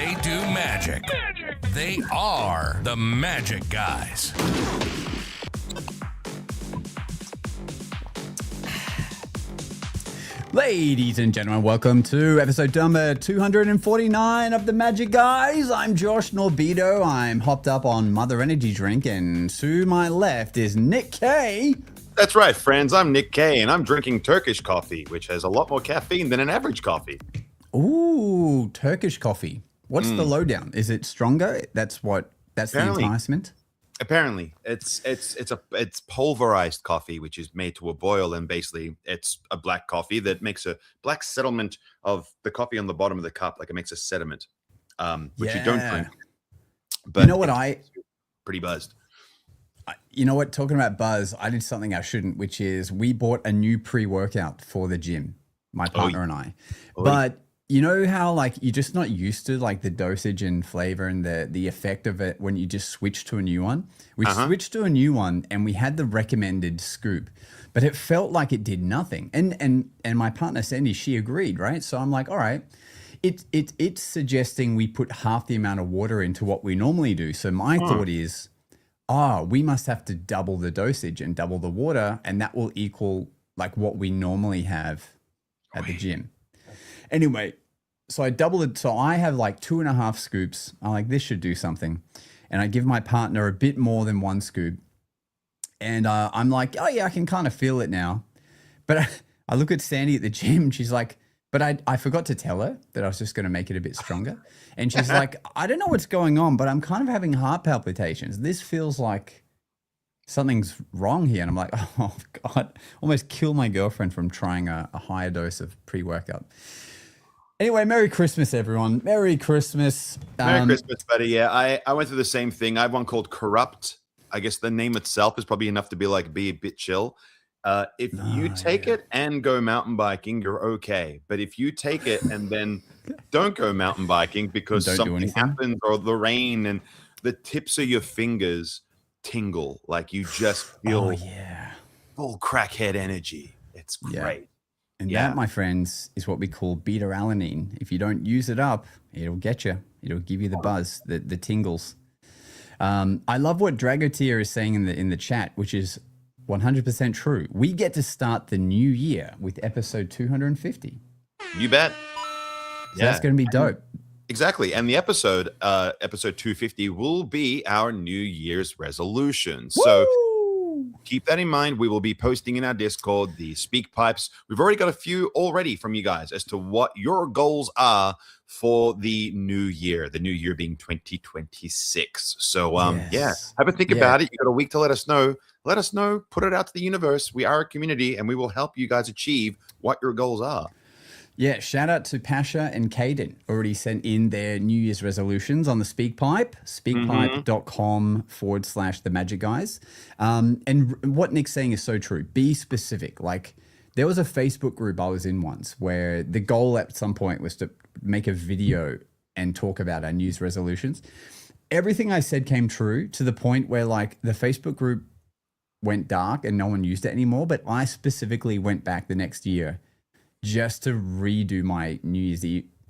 They do magic. They are the Magic Guys. Ladies and gentlemen, welcome to episode number 249 of the Magic Guys. I'm Josh Norbido. I'm hopped up on Mother Energy Drink, and to my left is Nick K. That's right, friends. I'm Nick K, and I'm drinking Turkish coffee, which has a lot more caffeine than an average coffee. Ooh, Turkish coffee. What's the lowdown? Is it stronger? That's the enticement? Apparently, it's pulverized coffee, which is made to a boil, and basically it's a black coffee that makes a black settlement of the coffee on the bottom of the cup, like it makes a sediment, which you don't drink. But you know what pretty buzzed. You know what? Talking about buzz, I did something I shouldn't, which is we bought a new pre-workout for the gym, my partner and I. But you know how like you're just not used to like the dosage and flavor and the effect of it when you just switch to a new one. We switched to a new one and we had the recommended scoop, but it felt like it did nothing. And my partner Sandy, she agreed, right? So I'm like, all right, it's suggesting we put half the amount of water into what we normally do. So my thought is, we must have to double the dosage and double the water, and that will equal like what we normally have at the gym. Anyway, so I doubled it. So I have like 2.5 scoops. I'm like, this should do something. And I give my partner a bit more than 1 scoop. And I'm like, oh yeah, I can kind of feel it now. But I look at Sandy at the gym. She's like, but I forgot to tell her that I was just going to make it a bit stronger. And she's like, I don't know what's going on, but I'm kind of having heart palpitations. This feels like something's wrong here. And I'm like, oh God, almost kill my girlfriend from trying a higher dose of pre-workout. Anyway, Merry Christmas, everyone. Merry Christmas. Merry Christmas, buddy. Yeah, I went through the same thing. I have one called Corrupt. I guess the name itself is probably enough to be a bit chill. If you take it and go mountain biking, you're okay. But if you take it and then don't go mountain biking because something happens or the rain and the tips of your fingers tingle, like you just feel full crackhead energy. It's great. And that, my friends, is what we call beta-alanine. If you don't use it up, it'll get you. It'll give you the buzz, the tingles. I love what Dragotier is saying in the chat, which is 100% true. We get to start the new year with episode 250. You bet. So that's going to be dope. Exactly. And the episode 250 will be our New Year's resolution. Woo! So keep that in mind. We will be posting in our Discord the speak pipes. We've already got a few already from you guys as to what your goals are for the new year being 2026. So have a think about it. You got a week to let us know. Let us know, put it out to the universe. We are a community and we will help you guys achieve what your goals are. Yeah, shout out to Pasha and Caden. Already sent in their New Year's resolutions on the SpeakPipe, speakpipe.com/the Magic Guys. And what Nick's saying is so true. Be specific. Like there was a Facebook group I was in once where the goal at some point was to make a video and talk about our New Year's resolutions. Everything I said came true to the point where like the Facebook group went dark and no one used it anymore. But I specifically went back the next year just to redo my New Year's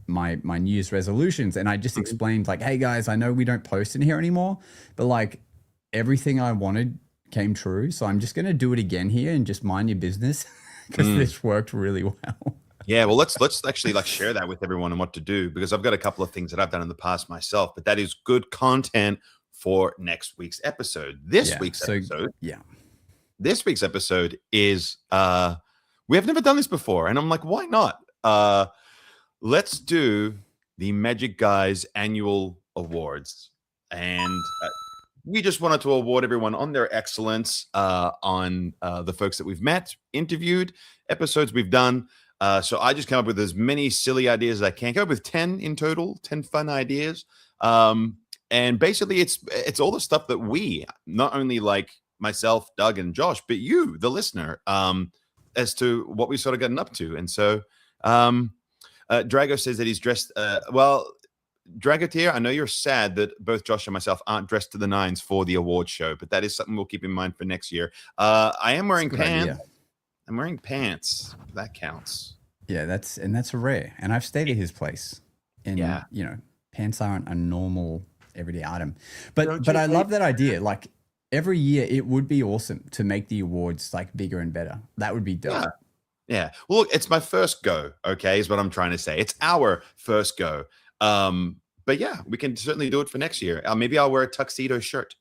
my New Year's resolutions. And I just explained like, hey guys, I know we don't post in here anymore, but like everything I wanted came true. So I'm just going to do it again here and just mind your business because this worked really well. Yeah, well, let's actually like share that with everyone and what to do, because I've got a couple of things that I've done in the past myself, but that is good content for next week's episode. This week's episode is we have never done this before, and I'm like, why not? Let's do the Magic Guys annual awards, and we just wanted to award everyone on their excellence on the folks that we've met, interviewed, episodes we've done. So I just came up with as many silly ideas as I can. Come up with 10 in total, 10 fun ideas. And basically it's all the stuff that we, not only like myself, Doug, and Josh, but you, the listener, as to what we've sort of gotten up to. And so Drago says that he's dressed, Dragotier, I know you're sad that both Josh and myself aren't dressed to the nines for the award show, but that is something we'll keep in mind for next year. I am wearing pants. Idea. I'm wearing pants. That counts. Yeah, that's rare. And I've stayed at his place. And, you know, pants aren't a normal everyday item. But I love that idea. Like every year, it would be awesome to make the awards like bigger and better. That would be dope. Yeah. Yeah. Well, look, it's my first go, okay, is what I'm trying to say. It's our first go. But yeah, we can certainly do it for next year. Maybe I'll wear a tuxedo shirt.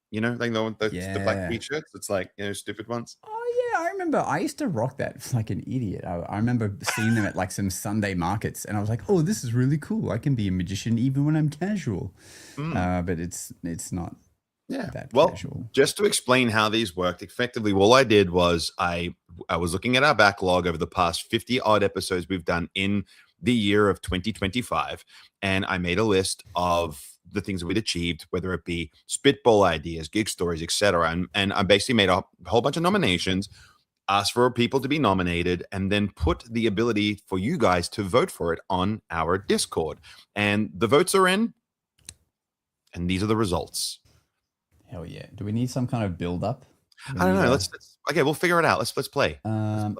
You know, like the black t-shirts. It's like, stupid ones. Oh yeah, I remember I used to rock that like an idiot. I remember seeing them at like some Sunday markets, and I was like, "Oh, this is really cool. I can be a magician even when I'm casual." But it's not. Yeah. That well, casual. Just to explain how these worked, effectively, all I did was I was looking at our backlog over the past 50 odd episodes we've done in the year of 2025, and I made a list of the things that we'd achieved, whether it be Spitball ideas, gig stories, etc. And I basically made a whole bunch of nominations, asked for people to be nominated, and then put the ability for you guys to vote for it on our Discord. And the votes are in, and these are the results. Hell yeah! Do we need some kind of build up? I don't know. Let's okay. We'll figure it out. Let's play. Let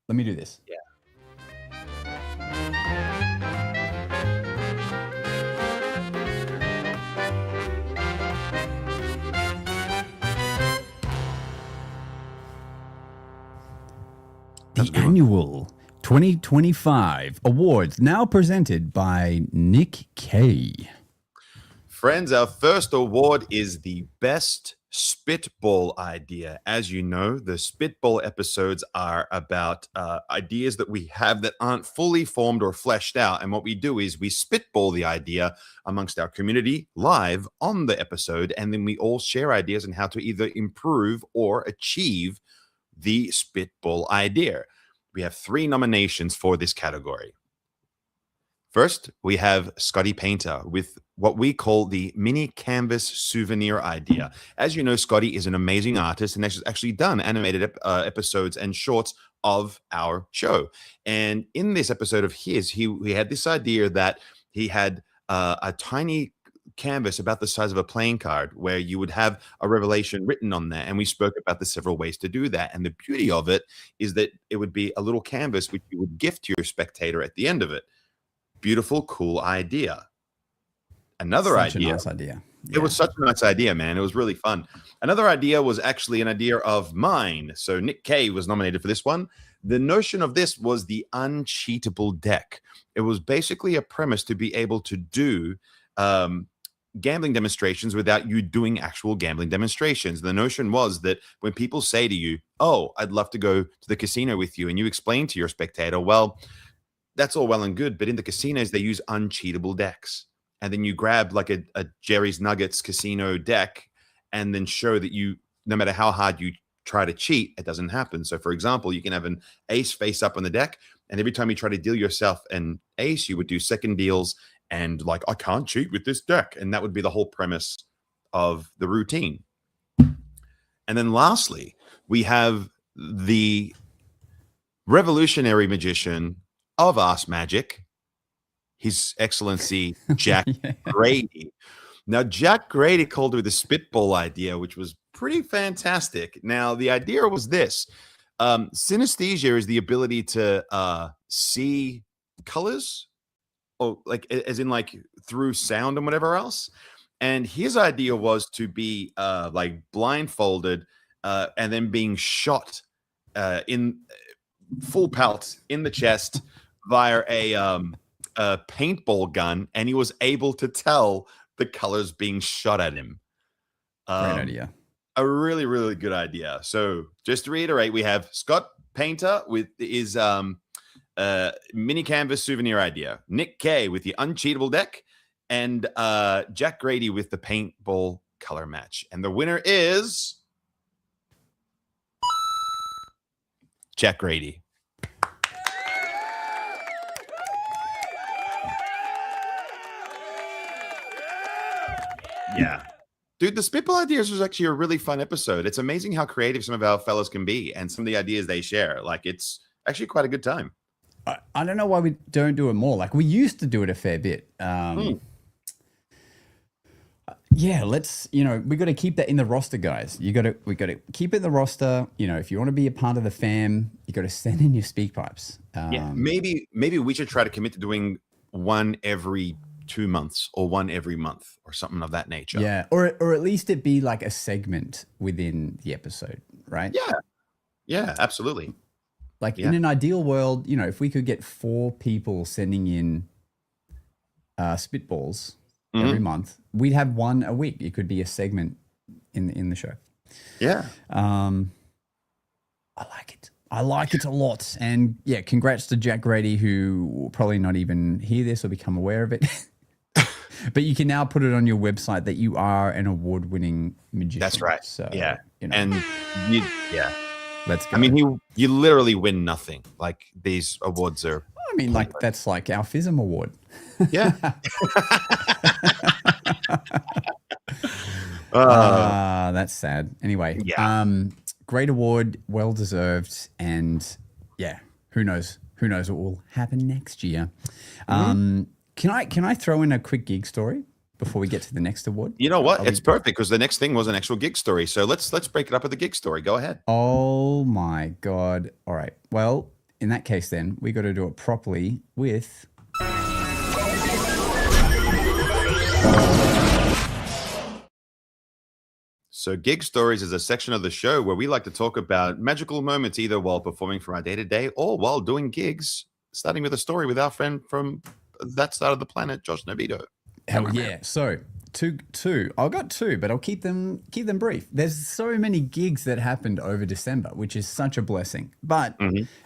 me do this. Yeah. The annual 2025 awards now presented by Nick K. Friends, our first award is the best Spitball idea. As you know, the Spitball episodes are about ideas that we have that aren't fully formed or fleshed out. And what we do is we spitball the idea amongst our community live on the episode. And then we all share ideas on how to either improve or achieve the Spitball idea. We have 3 nominations for this category. First, we have Scotty Painter with what we call the mini canvas souvenir idea. As you know, Scotty is an amazing artist and has actually done animated episodes and shorts of our show. And in this episode of his, he had this idea that he had a tiny canvas about the size of a playing card where you would have a revelation written on there, and we spoke about the several ways to do that. And the beauty of it is that it would be a little canvas which you would gift to your spectator at the end of it. Beautiful, cool idea. Another idea. Nice idea. Yeah. It was such a nice idea, man. It was really fun. Another idea was actually an idea of mine. So Nick K was nominated for this one. The notion of this was the uncheatable deck. It was basically a premise to be able to do gambling demonstrations without you doing actual gambling demonstrations. The notion was that when people say to you, "Oh, I'd love to go to the casino with you," and you explain to your spectator, well, that's all well and good, but in the casinos, they use uncheatable decks. And then you grab like a Jerry's Nuggets casino deck and then show that you, no matter how hard you try to cheat, it doesn't happen. So for example, you can have an ace face up on the deck, and every time you try to deal yourself an ace, you would do second deals and like, I can't cheat with this deck. And that would be the whole premise of the routine. And then lastly, we have the revolutionary magician of Ask Magic, His Excellency Jack Grady. Now, Jack Grady called her the Spitball idea, which was pretty fantastic. Now, the idea was this. Synesthesia is the ability to see colors, or like as in like through sound and whatever else. And his idea was to be like blindfolded and then being shot in full pelt in the chest via a paintball gun, and he was able to tell the colors being shot at him. Great idea. A really, really good idea. So just to reiterate, we have Scott Painter with his mini canvas souvenir idea, Nick K with the uncheatable deck, and Jack Grady with the paintball color match. And the winner is Jack Grady. Yeah. Dude, the Spitball Ideas was actually a really fun episode. It's amazing how creative some of our fellas can be and some of the ideas they share. Like, it's actually quite a good time. I don't know why we don't do it more. Like, we used to do it a fair bit. Yeah, let's, we got to keep that in the roster, guys. We got to keep it in the roster. If you want to be a part of the fam, you got to send in your speak pipes. Yeah, maybe we should try to commit to doing one every 2 months or one every month or something of that nature. Yeah, or at least it be like a segment within the episode, right? Yeah, absolutely. Like in an ideal world, if we could get 4 people sending in spitballs every month, we'd have one a week. It could be a segment in the show. Yeah. I like it. I like it a lot. And yeah, congrats to Jack Grady, who will probably not even hear this or become aware of it. But you can now put it on your website that you are an award-winning magician. That's right. So, and let's go. I mean, you literally win nothing. Like these awards are. I mean, like that's like our FISM award. Yeah. That's sad. Anyway, great award, well deserved, and yeah, who knows what will happen next year. Can I throw in a quick gig story before we get to the next award? You know what? It's perfect because the next thing was an actual gig story. So let's break it up with the gig story. Go ahead. Oh my God. All right. Well, in that case then, we got to do it properly with So Gig Stories is a section of the show where we like to talk about magical moments either while performing for our day-to-day or while doing gigs, starting with a story with our friend from that side of the planet, Josh Novito. Hell yeah. So two. I've got 2, but I'll keep them brief. There's so many gigs that happened over December, which is such a blessing. But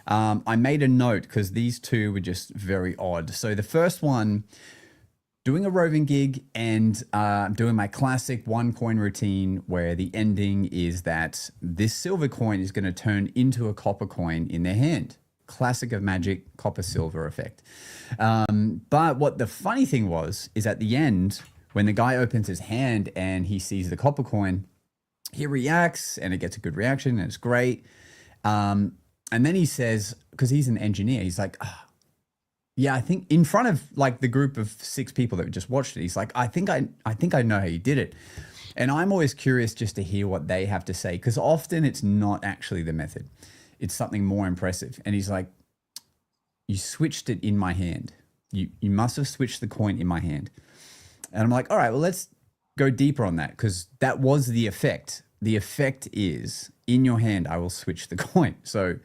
I made a note because these 2 were just very odd. So the first one, doing a roving gig and doing my classic 1 coin routine where the ending is that this silver coin is going to turn into a copper coin in their hand. Classic of magic, copper silver effect. But what the funny thing was is at the end, when the guy opens his hand and he sees the copper coin, he reacts and it gets a good reaction and it's great. And then he says, because he's an engineer, he's like, yeah, I think in front of like the group of 6 people that just watched it, he's like, I think I know how you did it. And I'm always curious just to hear what they have to say because often it's not actually the method. It's something more impressive. And he's like, you switched it in my hand. You must have switched the coin in my hand. And I'm like, all right, well, let's go deeper on that because that was the effect. The effect is in your hand, I will switch the coin. So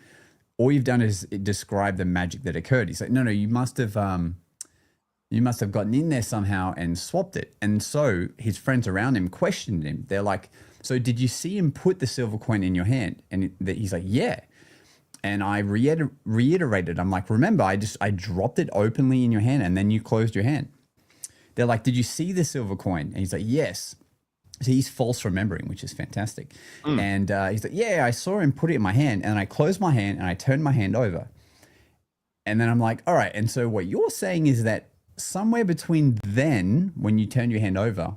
all you've done is describe the magic that occurred. He's like, no, you must have gotten in there somehow and swapped it. And so his friends around him questioned him. They're like, so did you see him put the silver coin in your hand? And he's like, yeah. And I reiterated, I'm like, remember, I dropped it openly in your hand and then you closed your hand. They're like, did you see the silver coin? And he's like, yes. So he's false remembering, which is fantastic. And he's like, yeah, I saw him put it in my hand and I closed my hand and I turned my hand over. And then I'm like, all right. And so what you're saying is that somewhere between then, when you turn your hand over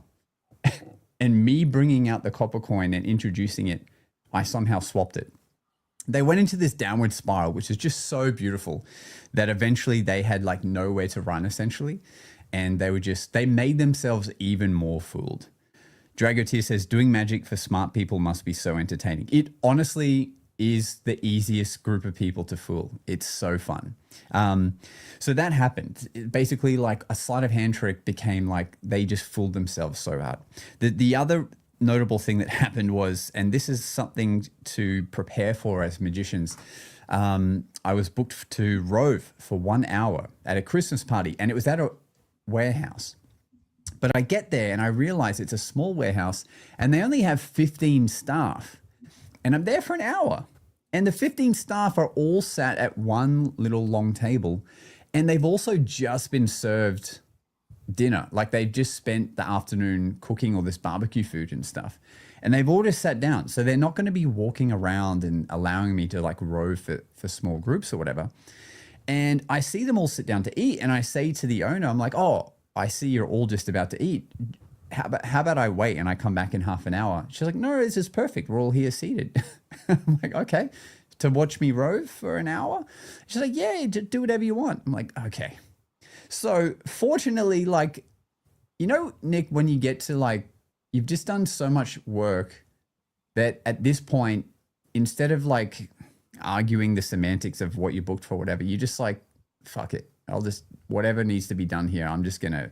and me bringing out the copper coin and introducing it, I somehow swapped it. They went into this downward spiral, which is just so beautiful that eventually they had like nowhere to run essentially. And they made themselves even more fooled. Dragotier says, doing magic for smart people must be so entertaining. It honestly is the easiest group of people to fool. It's so fun. So that happened. Basically like a sleight of hand trick became like they just fooled themselves so hard. The other notable thing that happened was, and this is something to prepare for as magicians, I was booked to rove for 1 hour at a Christmas party and it was at a warehouse. But I get there and I realize it's a small warehouse and they only have 15 staff. And I'm there for an hour. And the 15 staff are all sat at one little long table. And they've also just been served dinner. Like they've just spent the afternoon cooking all this barbecue food and stuff. And they've all just sat down. So they're not going to be walking around and allowing me to like rove for small groups or whatever. And I see them all sit down to eat. And I say to the owner, I'm like, oh, I see you're all just about to eat. How about I wait and I come back in half an hour? She's like, no, this is perfect. We're all here seated. I'm like, okay, to watch me rove for an hour? She's like, yeah, do whatever you want. I'm like, okay. So fortunately, like, you know, Nick, when you get to like, you've just done so much work that at this point, instead of like arguing the semantics of what you booked for, whatever, you just like, fuck it. whatever needs to be done here, I'm just going to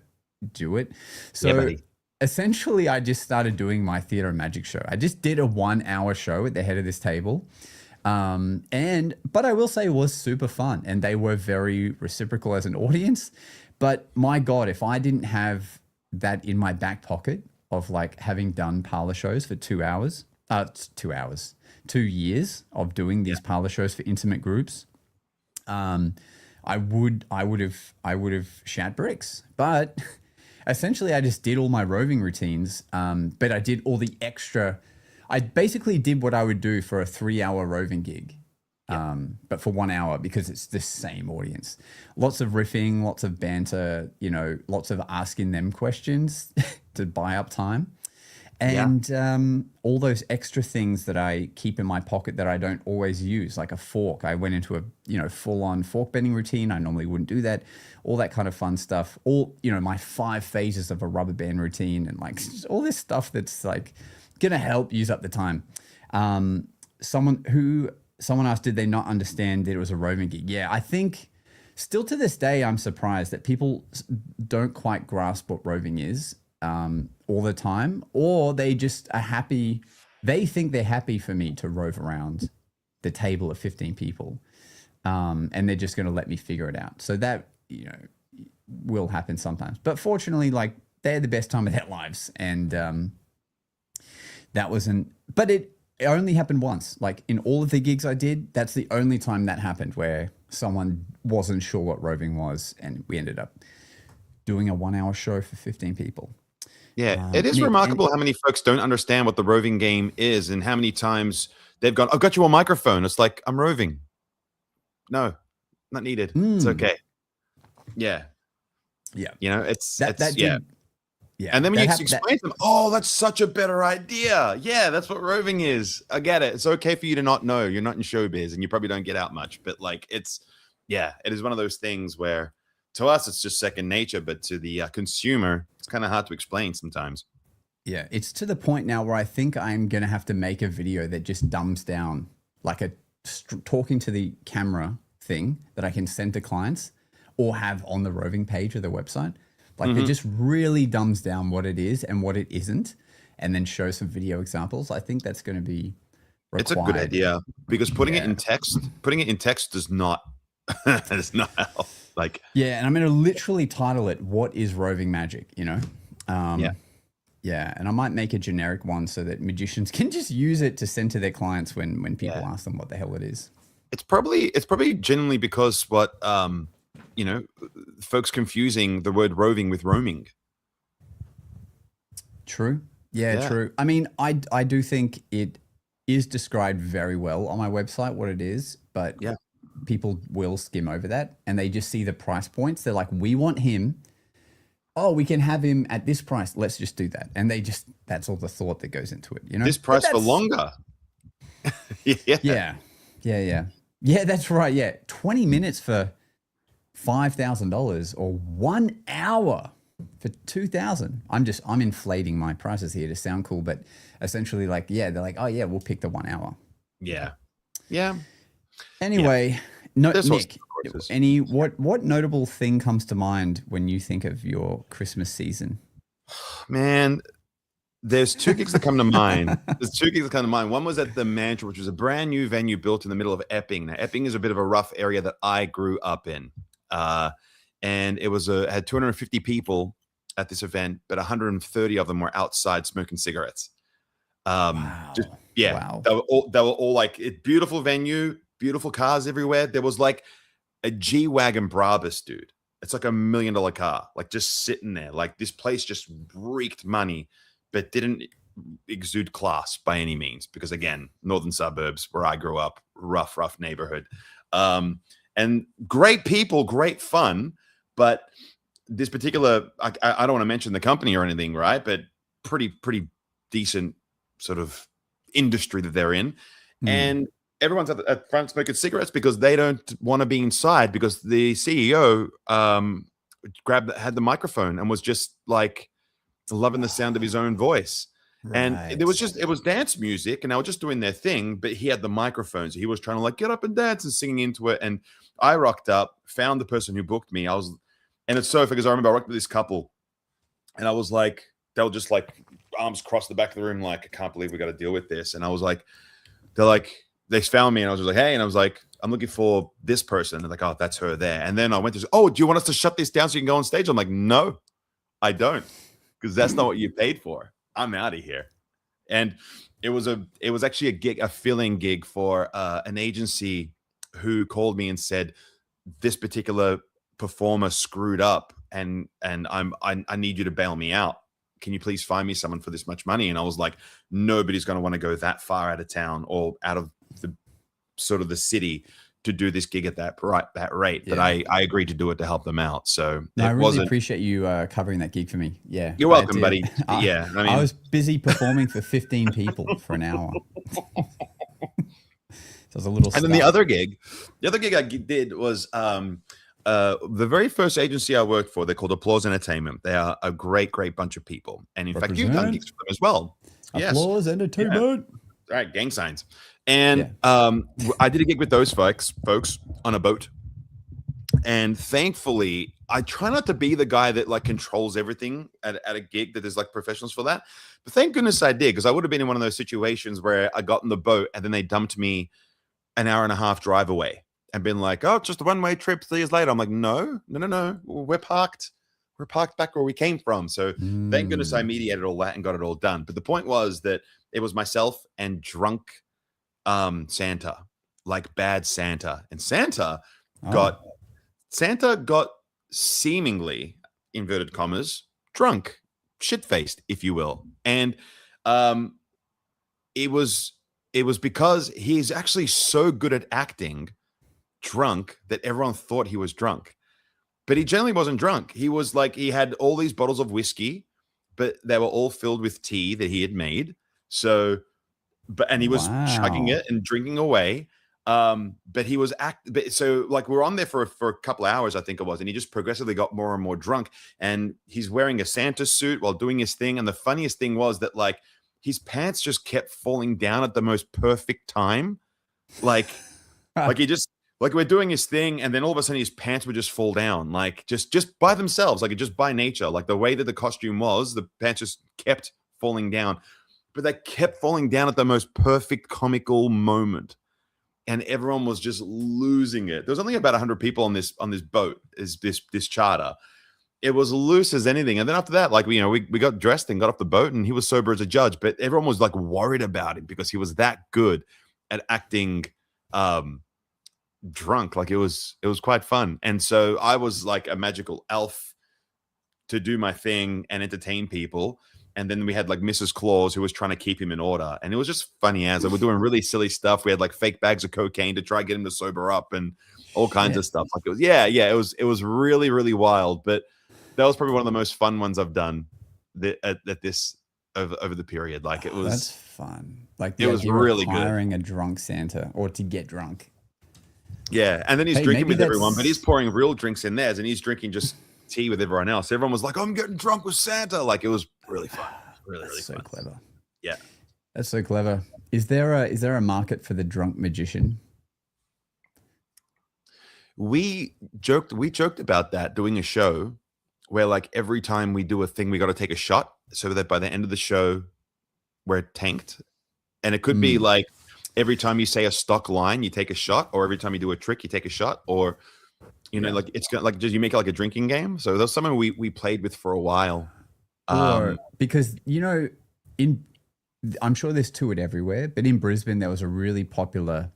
do it. So Yeah, buddy. essentially I just started doing my theater and magic show. I just did a 1 hour show at the head of this table. But I will say it was super fun and they were very reciprocal as an audience. But my God, if I didn't have that in my back pocket of like having done parlor shows for 2 hours, 2 years of doing these parlor shows for intimate groups, I would have shat bricks. But essentially I just did all my roving routines. But I did all the extra. I basically did what I would do for a 3 hour roving gig, but for 1 hour because it's the same audience. Lots of riffing, lots of banter, lots of asking them questions to buy up time. And all those extra things that I keep in my pocket that I don't always use, like a fork. I went into a full-on fork bending routine. I normally wouldn't do that. All that kind of fun stuff. My 5 phases of a rubber band routine and like all this stuff that's like gonna help use up the time. Someone asked, did they not understand that it was a roving gig? Yeah, I think still to this day, I'm surprised that people don't quite grasp what roving is all the time, or they just are happy. They think they're happy for me to rove around the table of 15 people, and they're just going to let me figure it out. So that will happen sometimes, but fortunately, like they had the best time of their lives, and that wasn't. But it only happened once. Like in all of the gigs I did, that's the only time that happened where someone wasn't sure what roving was, and we ended up doing a 1 hour show for 15 people. Yeah, it is remarkable how many folks don't understand what the roving game is and how many times they've gone, I've got you a microphone. It's like, I'm roving. No, not needed. It's okay. Yeah. Yeah. Yeah. And then when you explain to them, oh, that's such a better idea. Yeah, that's what roving is. I get it. It's okay for you to not know. You're not in showbiz and you probably don't get out much. But like, it is one of those things where to us, it's just second nature. But to the consumer, it's kind of hard to explain sometimes. Yeah, it's to the point now where I think I'm going to have to make a video that just dumbs down like a talking to the camera thing that I can send to clients or have on the roving page of the website. Like it just really dumbs down what it is and what it isn't, and then show some video examples. I think that's going to be required. It's a good idea because putting it in text does not help. Like and I'm going to literally title it "What is Roving Magic?" Yeah, and I might make a generic one so that magicians can just use it to send to their clients when people ask them what the hell it is. It's probably genuinely because what folks confusing the word roving with roaming. True. Yeah, true. I mean, I do think it is described very well on my website what it is, but people will skim over that and they just see the price points. They're like, we want him. Oh, we can have him at this price. Let's just do that. And that's all the thought that goes into it. This price for longer. Yeah, that's right. Yeah. 20 minutes for $5,000 or 1 hour for $2,000. I'm inflating my prices here to sound cool, but essentially they're like, oh yeah, we'll pick the 1 hour. Yeah. Anyway, Nick, what notable thing comes to mind when you think of your Christmas season? Man, there's 2 gigs that come to mind. One was at the Mantra, which was a brand new venue built in the middle of Epping. Now, Epping is a bit of a rough area that I grew up in. And it had 250 people at this event, but 130 of them were outside smoking cigarettes. Wow. Wow. They were all like, beautiful venue, beautiful cars everywhere. There was like a G-Wagon Brabus, dude. It's like $1 million car, like just sitting there. Like this place just reeked money, but didn't exude class by any means. Because again, northern suburbs where I grew up, rough neighborhood. And great people, great fun. But this particular, I don't want to mention the company or anything, right? But pretty decent sort of industry that they're in. And everyone's at front smoking cigarettes because they don't want to be inside because the CEO had the microphone and was just like loving the sound of his own voice. And Right. it was dance music, and they were just doing their thing, but he had the microphone, so he was trying to like get up and dance and singing into it. And I rocked up, found the person who booked me. And it's so funny because I remember I rocked with this couple, and I was like, they were just like arms crossed the back of the room, like, I can't believe we got to deal with this. And I was like, they found me, and I was just like, hey, and I was like, I'm looking for this person. And they're like, oh, that's her there. And then I went to, oh, do you want us to shut this down so you can go on stage? I'm like, no, I don't, because that's not what you paid for. I'm out of here. And it was actually a fill-in gig for an agency who called me and said, this particular performer screwed up, and I need you to bail me out. Can you please find me someone for this much money? And I was like, nobody's going to want to go that far out of town or out of the sort of the city to do this gig at that rate. Yeah. But I agreed to do it to help them out. So I really appreciate you covering that gig for me. Yeah. You're welcome, buddy. Yeah. I mean, I was busy performing for 15 people for an hour. So I was a little And then the other gig I did was the very first agency I worked for. They're called Applause Entertainment. They are a great bunch of people. And in fact, you've done gigs for them as well. Applause Entertainment. Yeah. All right, gang signs. And I did a gig with those folks on a boat. And thankfully, I try not to be the guy that like controls everything at a gig, that there's like professionals for that. But thank goodness I did, because I would have been in one of those situations where I got in the boat and then they dumped me an hour and a half drive away and been like, oh, it's just a one-way trip 3 years later. I'm like, no. We're parked back where we came from. So thank goodness I mediated all that and got it all done. But the point was that it was myself and drunk Santa, like bad Santa. And Santa got seemingly, inverted commas, drunk, shit-faced, if you will. And it was because he's actually so good at acting drunk that everyone thought he was drunk. But he generally wasn't drunk. He was like, he had all these bottles of whiskey, but they were all filled with tea that he had made. So, and he was chugging it and drinking away. But he was so like we're on there for a couple hours, I think it was, and he just progressively got more and more drunk. And he's wearing a Santa suit while doing his thing. And the funniest thing was that like his pants just kept falling down at the most perfect time. Like he just, like we're doing his thing, and then all of a sudden his pants would just fall down, like just by themselves, like just by nature, like the way that the costume was, the pants just kept falling down, but they kept falling down at the most perfect comical moment, and everyone was just losing it. There was only about 100 people on this boat, this charter. It was loose as anything, and then after that, like we got dressed and got off the boat, and he was sober as a judge, but everyone was like worried about him because he was that good at acting. Drunk. Like it was quite fun. And so I was like a magical elf to do my thing and entertain people. And then we had like Mrs. Claus, who was trying to keep him in order. And it was just funny as we're doing really silly stuff. We had like fake bags of cocaine to try to get him to sober up and all kinds of stuff. Like it was really, really wild. But that was probably one of the most fun ones I've done at this over the period. Like it was, that's fun. Like it was really good. Hiring a drunk Santa or to get drunk. Yeah, and then he's drinking with everyone, but he's pouring real drinks in theirs, and he's drinking just tea with everyone else. Everyone was like, "I'm getting drunk with Santa." Like it was really fun, really so fun. Clever. Yeah, that's so clever. Is there a market for the drunk magician? We joked about that, doing a show where like every time we do a thing, we got to take a shot, so that by the end of the show, we're tanked, and it could be like. Every time you say a stock line, you take a shot, or every time you do a trick, you take a shot, or like it's like just you make it like a drinking game. So that's something we played with for a while. Because I'm sure there's to it everywhere, but in Brisbane there was a really popular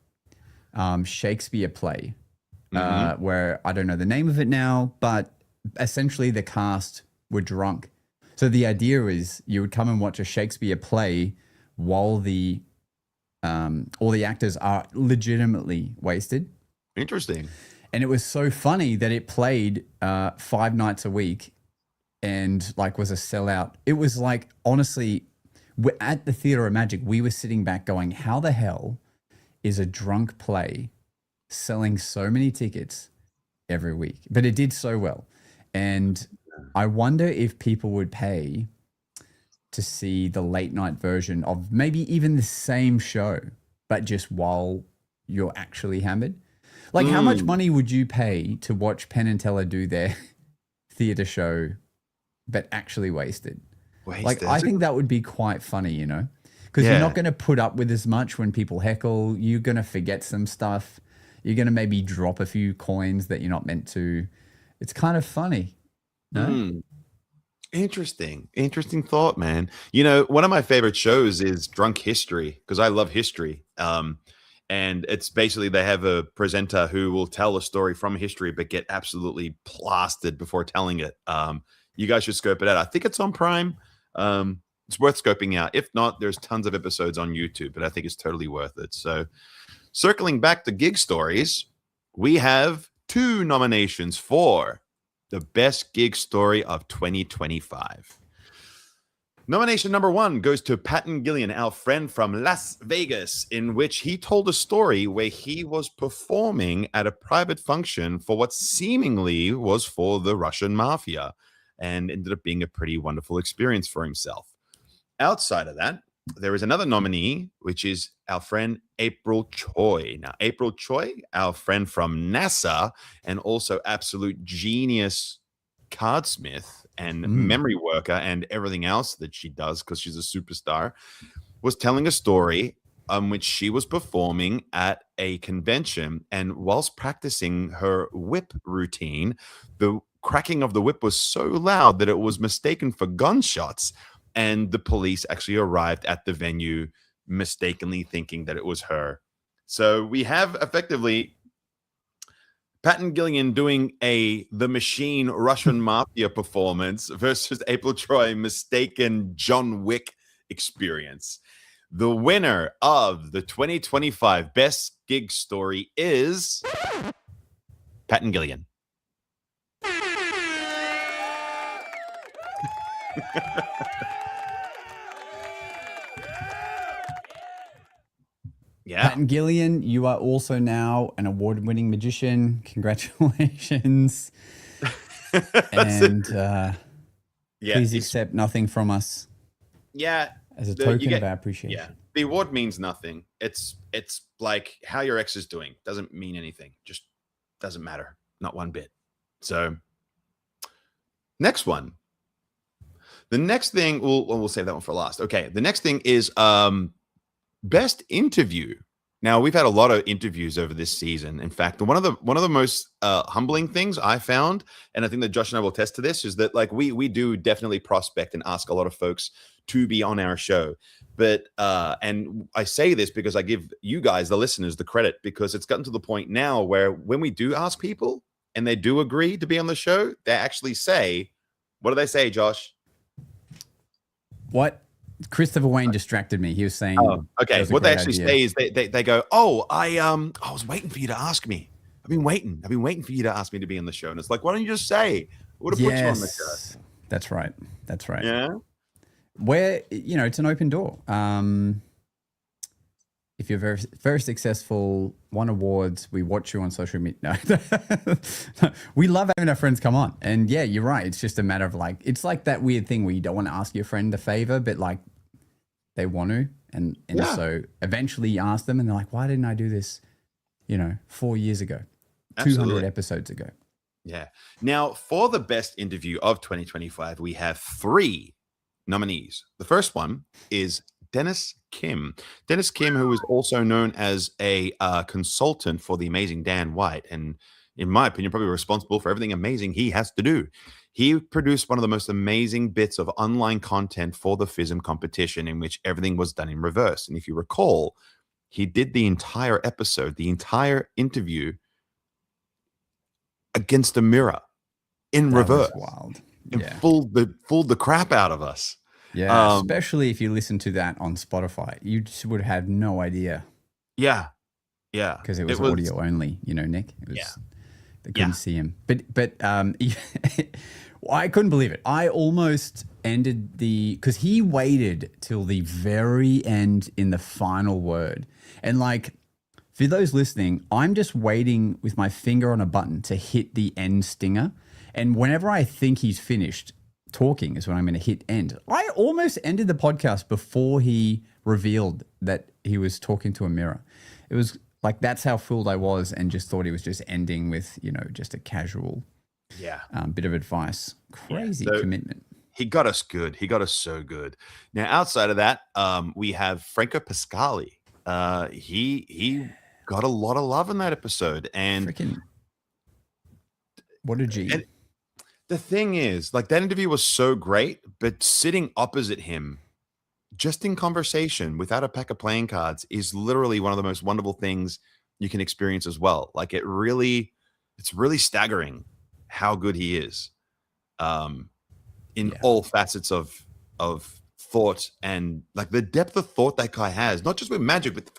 Shakespeare play where I don't know the name of it now, but essentially the cast were drunk. So the idea is you would come and watch a Shakespeare play while all the actors are legitimately wasted. Interesting. And it was so funny that it played 5 nights a week and like was a sellout. It was like, honestly, at the Theatre of Magic, we were sitting back going, how the hell is a drunk play selling so many tickets every week? But it did so well. And I wonder if people would pay to see the late night version of maybe even the same show, but just while you're actually hammered. Like, how much money would you pay to watch Penn and Teller do their theater show, but actually wasted? Like, I think that would be quite funny, you know, because you're not going to put up with as much when people heckle. You're going to forget some stuff. You're going to maybe drop a few coins that you're not meant to. It's kind of funny. No? Interesting thought, man. You know, one of my favorite shows is Drunk History because I love history. And it's basically they have a presenter who will tell a story from history but get absolutely plastered before telling it. You guys should scope it out. I think it's on Prime. It's worth scoping out. If not, there's tons of episodes on YouTube, but I think it's totally worth it. So circling back to gig stories, we have 2 nominations for the best gig story of 2025. Nomination number 1 goes to Patton Gillian, our friend from Las Vegas, in which he told a story where he was performing at a private function for what seemingly was for the Russian mafia and ended up being a pretty wonderful experience for himself. Outside of that, there is another nominee, which is our friend April Choi. Now, April Choi, our friend from NASA and also absolute genius cardsmith and memory worker and everything else that she does because she's a superstar, was telling a story which she was performing at a convention. And whilst practicing her whip routine, the cracking of the whip was so loud that it was mistaken for gunshots. And the police actually arrived at the venue mistakenly thinking that it was her. So we have effectively Patton Gillian doing The Machine Russian Mafia performance versus April Choi mistaken John Wick experience. The winner of the 2025 Best Gig Story is Patton Gillian. Yeah. Patton Gillian, you are also now an award-winning magician. Congratulations. And please accept nothing from us. Yeah. As a token of our appreciation. Yeah. The award means nothing. It's like how your ex is doing. Doesn't mean anything. Just doesn't matter. Not one bit. So next one. The next thing, we'll save that one for last. Okay. The next thing is best interview. Now, we've had a lot of interviews over this season. In fact, one of the most humbling things I found, and I think that Josh and I will attest to this, is that like we do definitely prospect and ask a lot of folks to be on our show. But and I say this because I give you guys, the listeners, the credit, because it's gotten to the point now where when we do ask people and they do agree to be on the show, they actually say, what do they say, Josh? What? Christopher Wayne distracted me. He was saying, okay. What they actually say is they go, I was waiting for you to ask me. I've been waiting for you to ask me to be on the show. And it's like, why don't you just say? I would have put you on the show. That's right. Yeah. Where, it's an open door. If you're very, very successful, won awards, we watch you on social media. No. We love having our friends come on. And yeah, you're right. It's just a matter of like, it's like that weird thing where you don't want to ask your friend a favor, but like they want to. And so eventually you ask them and they're like, why didn't I do this, 4 years ago, Absolutely. 200 episodes ago? Yeah. Now, for the best interview of 2025, we have 3 nominees. The first one is Dennis Kim. Dennis Kim, who is also known as a consultant for the amazing Dan White, and in my opinion, probably responsible for everything amazing he has to do. He produced one of the most amazing bits of online content for the FISM competition in which everything was done in reverse. And if you recall, he did the entire episode, the entire interview against a mirror in reverse. Wild. And fooled the crap out of us. Yeah, especially if you listen to that on Spotify, you just would have no idea. Yeah, because it was audio only. Nick. It was, they couldn't see him. But I couldn't believe it. I almost ended because he waited till the very end in the final word, and like for those listening, I'm just waiting with my finger on a button to hit the end stinger, and whenever I think he's finished, talking is when I'm going to hit end. I almost ended the podcast before he revealed that he was talking to a mirror. It was like, that's how fooled I was, and just thought he was just ending with, just a casual bit of advice. Crazy commitment. He got us good. He got us so good. Now, outside of that, we have Franco Pasquale. He got a lot of love in that episode. And freaking, what a G. And the thing is, like, that interview was so great, but sitting opposite him, just in conversation without a pack of playing cards, is literally one of the most wonderful things you can experience as well. Like, it's really staggering how good he is. In all facets of thought, and like the depth of thought that guy has, not just with magic, but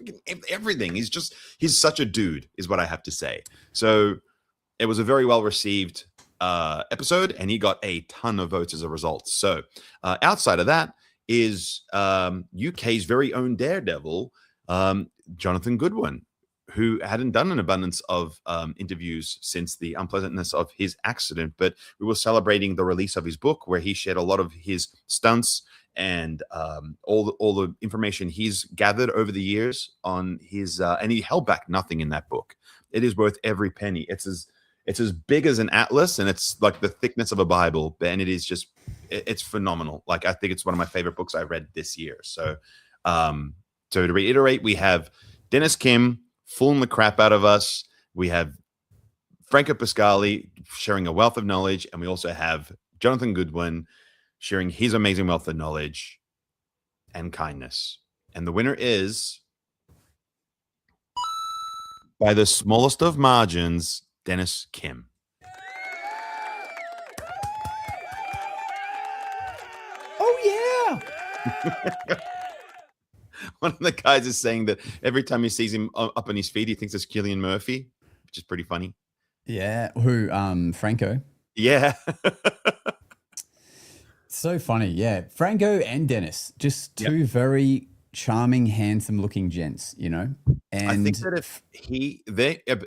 everything. He's such a dude, is what I have to say. So it was a very well received episode, and he got a ton of votes as a result. So outside of that is UK's very own daredevil, Jonathan Goodwin, who hadn't done an abundance of interviews since the unpleasantness of his accident. But we were celebrating the release of his book, where he shared a lot of his stunts and all the information he's gathered over the years on his, and he held back nothing in that book. It is worth every penny. It's as big as an atlas, and it's like the thickness of a Bible, and it's phenomenal. Like, I think it's one of my favorite books I read this year. So, so to reiterate, we have Dennis Kim fooling the crap out of us. We have Franco Pasquale sharing a wealth of knowledge, and we also have Jonathan Goodwin sharing his amazing wealth of knowledge and kindness. And the winner is, by the smallest of margins, Dennis Kim. Oh, yeah. One of the guys is saying that every time he sees him up on his feet, he thinks it's Cillian Murphy, which is pretty funny. Yeah. Who? Franco. Yeah. So funny. Yeah. Franco and Dennis, just two very charming, handsome-looking gents. And I think that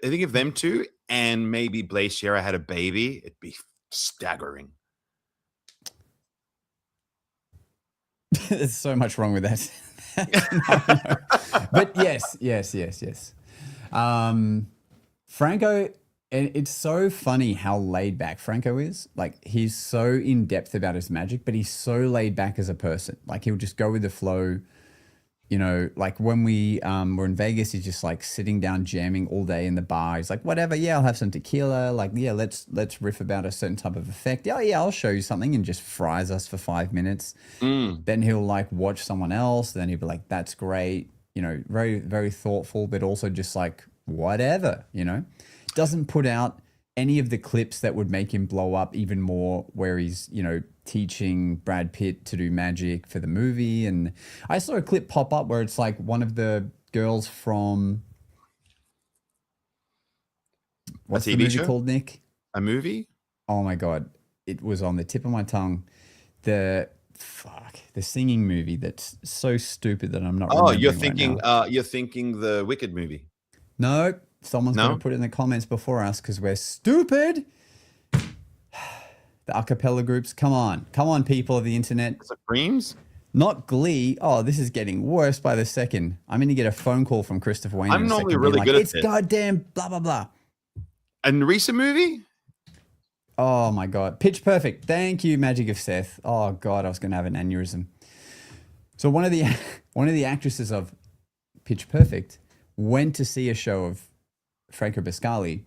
I think if them two and maybe Blaze Shera had a baby, it'd be staggering. There's so much wrong with that. No. But yes. Franco, and it's so funny how laid back Franco is. Like, he's so in depth about his magic, but he's so laid back as a person. Like, he'll just go with the flow. Like when we were in Vegas, he's just like sitting down jamming all day in the bar. He's like, whatever, I'll have some tequila. Like, let's riff about a certain type of effect. I'll show you something, and just fries us for 5 minutes. Then he'll like watch someone else. Then he'll be like, that's great. Very, very thoughtful, but also just like, whatever, doesn't put out any of the clips that would make him blow up even more, where he's, teaching Brad Pitt to do magic for the movie. And I saw a clip pop up where it's like one of the girls from, what's the movie called, Nick? A movie? Oh my God. It was on the tip of my tongue. The singing movie that's so stupid that I'm not. Oh, you're thinking the Wicked movie. No, someone's going to put it in the comments before us because we're stupid. The a cappella groups. Come on, people of the internet. Supremes? Not Glee. Oh, this is getting worse by the second. I'm going to get a phone call from Christopher Wayne. I'm normally really good at it. It's goddamn blah, blah, blah. A recent movie? Oh, my God. Pitch Perfect. Thank you, Magic of Seth. Oh, God, I was going to have an aneurysm. So one of the actresses of Pitch Perfect went to see a show of Franco Pasquale,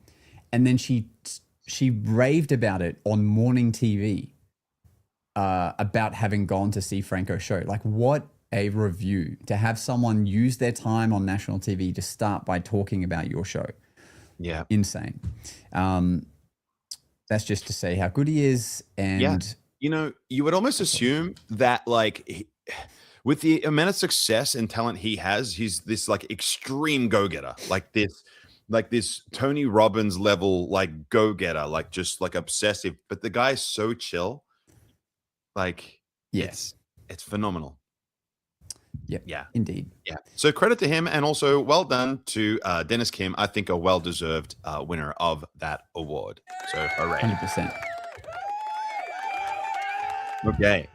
and then she raved about it on morning TV about having gone to see Franco's show. Like, what a review to have someone use their time on national TV to start by talking about your show. Yeah. Insane. That's just to say how good he is. And you would almost assume that, like, with the amount of success and talent he has, he's this like extreme go-getter, like this Tony Robbins level, like go-getter, like just like obsessive. But the guy's so chill. Like, yes, it's phenomenal. Yep. Yeah. Indeed. Yeah. So credit to him, and also well done to Dennis Kim. I think a well-deserved winner of that award. So hooray. 100%. Okay.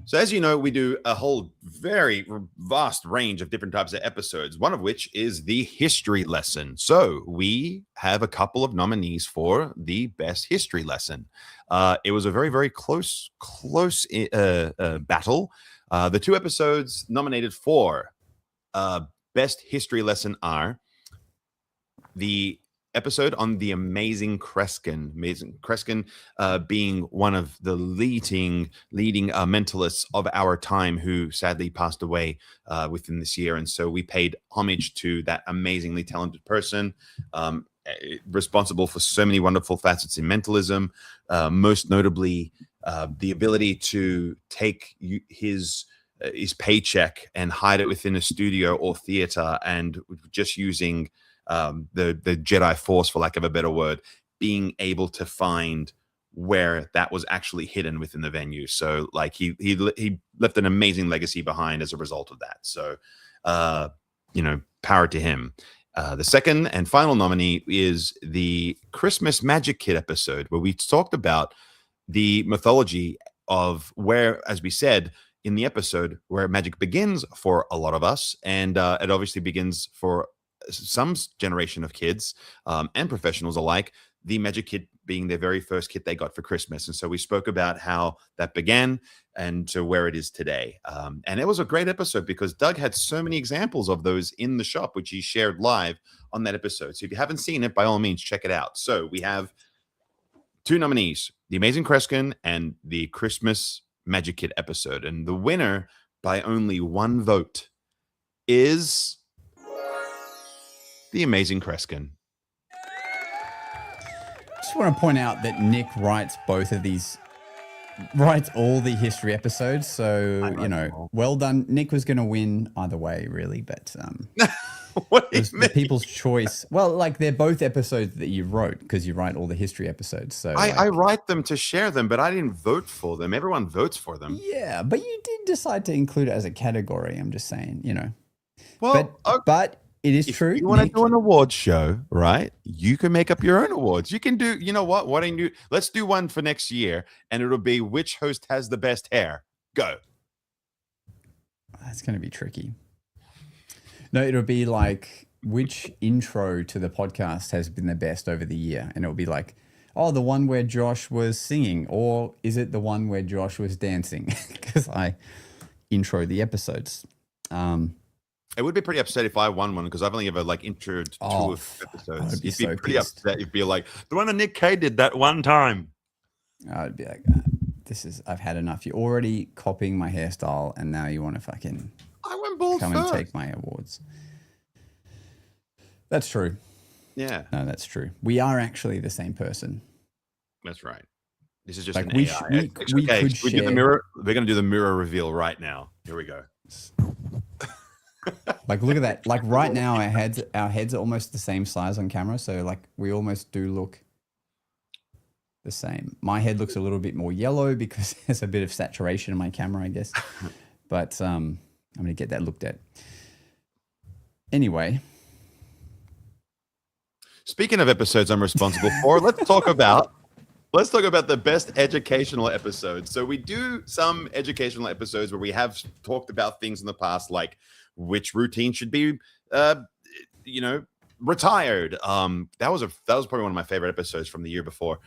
So as you know, we do a whole very vast range of different types of episodes, one of which is the history lesson. So we have a couple of nominees for the best history lesson. It was a very, very close battle. The two episodes nominated for best history lesson are the episode on the amazing Kreskin, being one of the leading mentalists of our time, who sadly passed away within this year. And so we paid homage to that amazingly talented person, responsible for so many wonderful facets in mentalism, most notably the ability to take his paycheck and hide it within a studio or theater, and just using the Jedi Force, for lack of a better word, being able to find where that was actually hidden within the venue. So like he left an amazing legacy behind as a result of that. So power to him. The second and final nominee is the Christmas Magic Kit episode, where we talked about the mythology of where, as we said in the episode, where magic begins for a lot of us, and it obviously begins for some generation of kids and professionals alike, the magic kit being their very first kit they got for Christmas. And so we spoke about how that began and to where it is today. And it was a great episode because Doug had so many examples of those in the shop, which he shared live on that episode. So if you haven't seen it, by all means, check it out. So we have two nominees, the Amazing Kreskin and the Christmas Magic Kit episode. And the winner by only one vote is the Amazing Kreskin. Just want to point out that Nick writes all the history episodes. So, well done. Nick was going to win either way, really, but what do you mean? The people's choice. Well, like they're both episodes that you wrote because you write all the history episodes. So I write them to share them, but I didn't vote for them. Everyone votes for them. Yeah, but you did decide to include it as a category. I'm just saying, Well, but it is true. You want to do an awards show, right? You can make up your own awards. You can do, you know what? Why don't you? Let's do one for next year, and it'll be which host has the best hair. Go. That's going to be tricky. No, it'll be like which intro to the podcast has been the best over the year, and it'll be like, oh, the one where Josh was singing, or is it the one where Josh was dancing? Because I intro the episodes. It would be pretty upset if I won one because I've only ever introed two episodes. You'd be pretty upset. You'd be like, the one that Nick K did that one time. I'd be like, I've had enough. You're already copying my hairstyle, and now you want to fucking come and take my awards. That's true. Yeah. No, that's true. We are actually the same person. That's right. This is just like an AI. We do the mirror. We're going to do the mirror reveal right now. Here we go. Like, look at that. Like right now, our heads are almost the same size on camera. So like we almost do look the same. My head looks a little bit more yellow because there's a bit of saturation in my camera, I guess. But I'm going to get that looked at. Anyway. Speaking of episodes I'm responsible for, let's talk about the best educational episodes. So we do some educational episodes where we have talked about things in the past, like which routine should be, retired. That was probably one of my favorite episodes from the year before.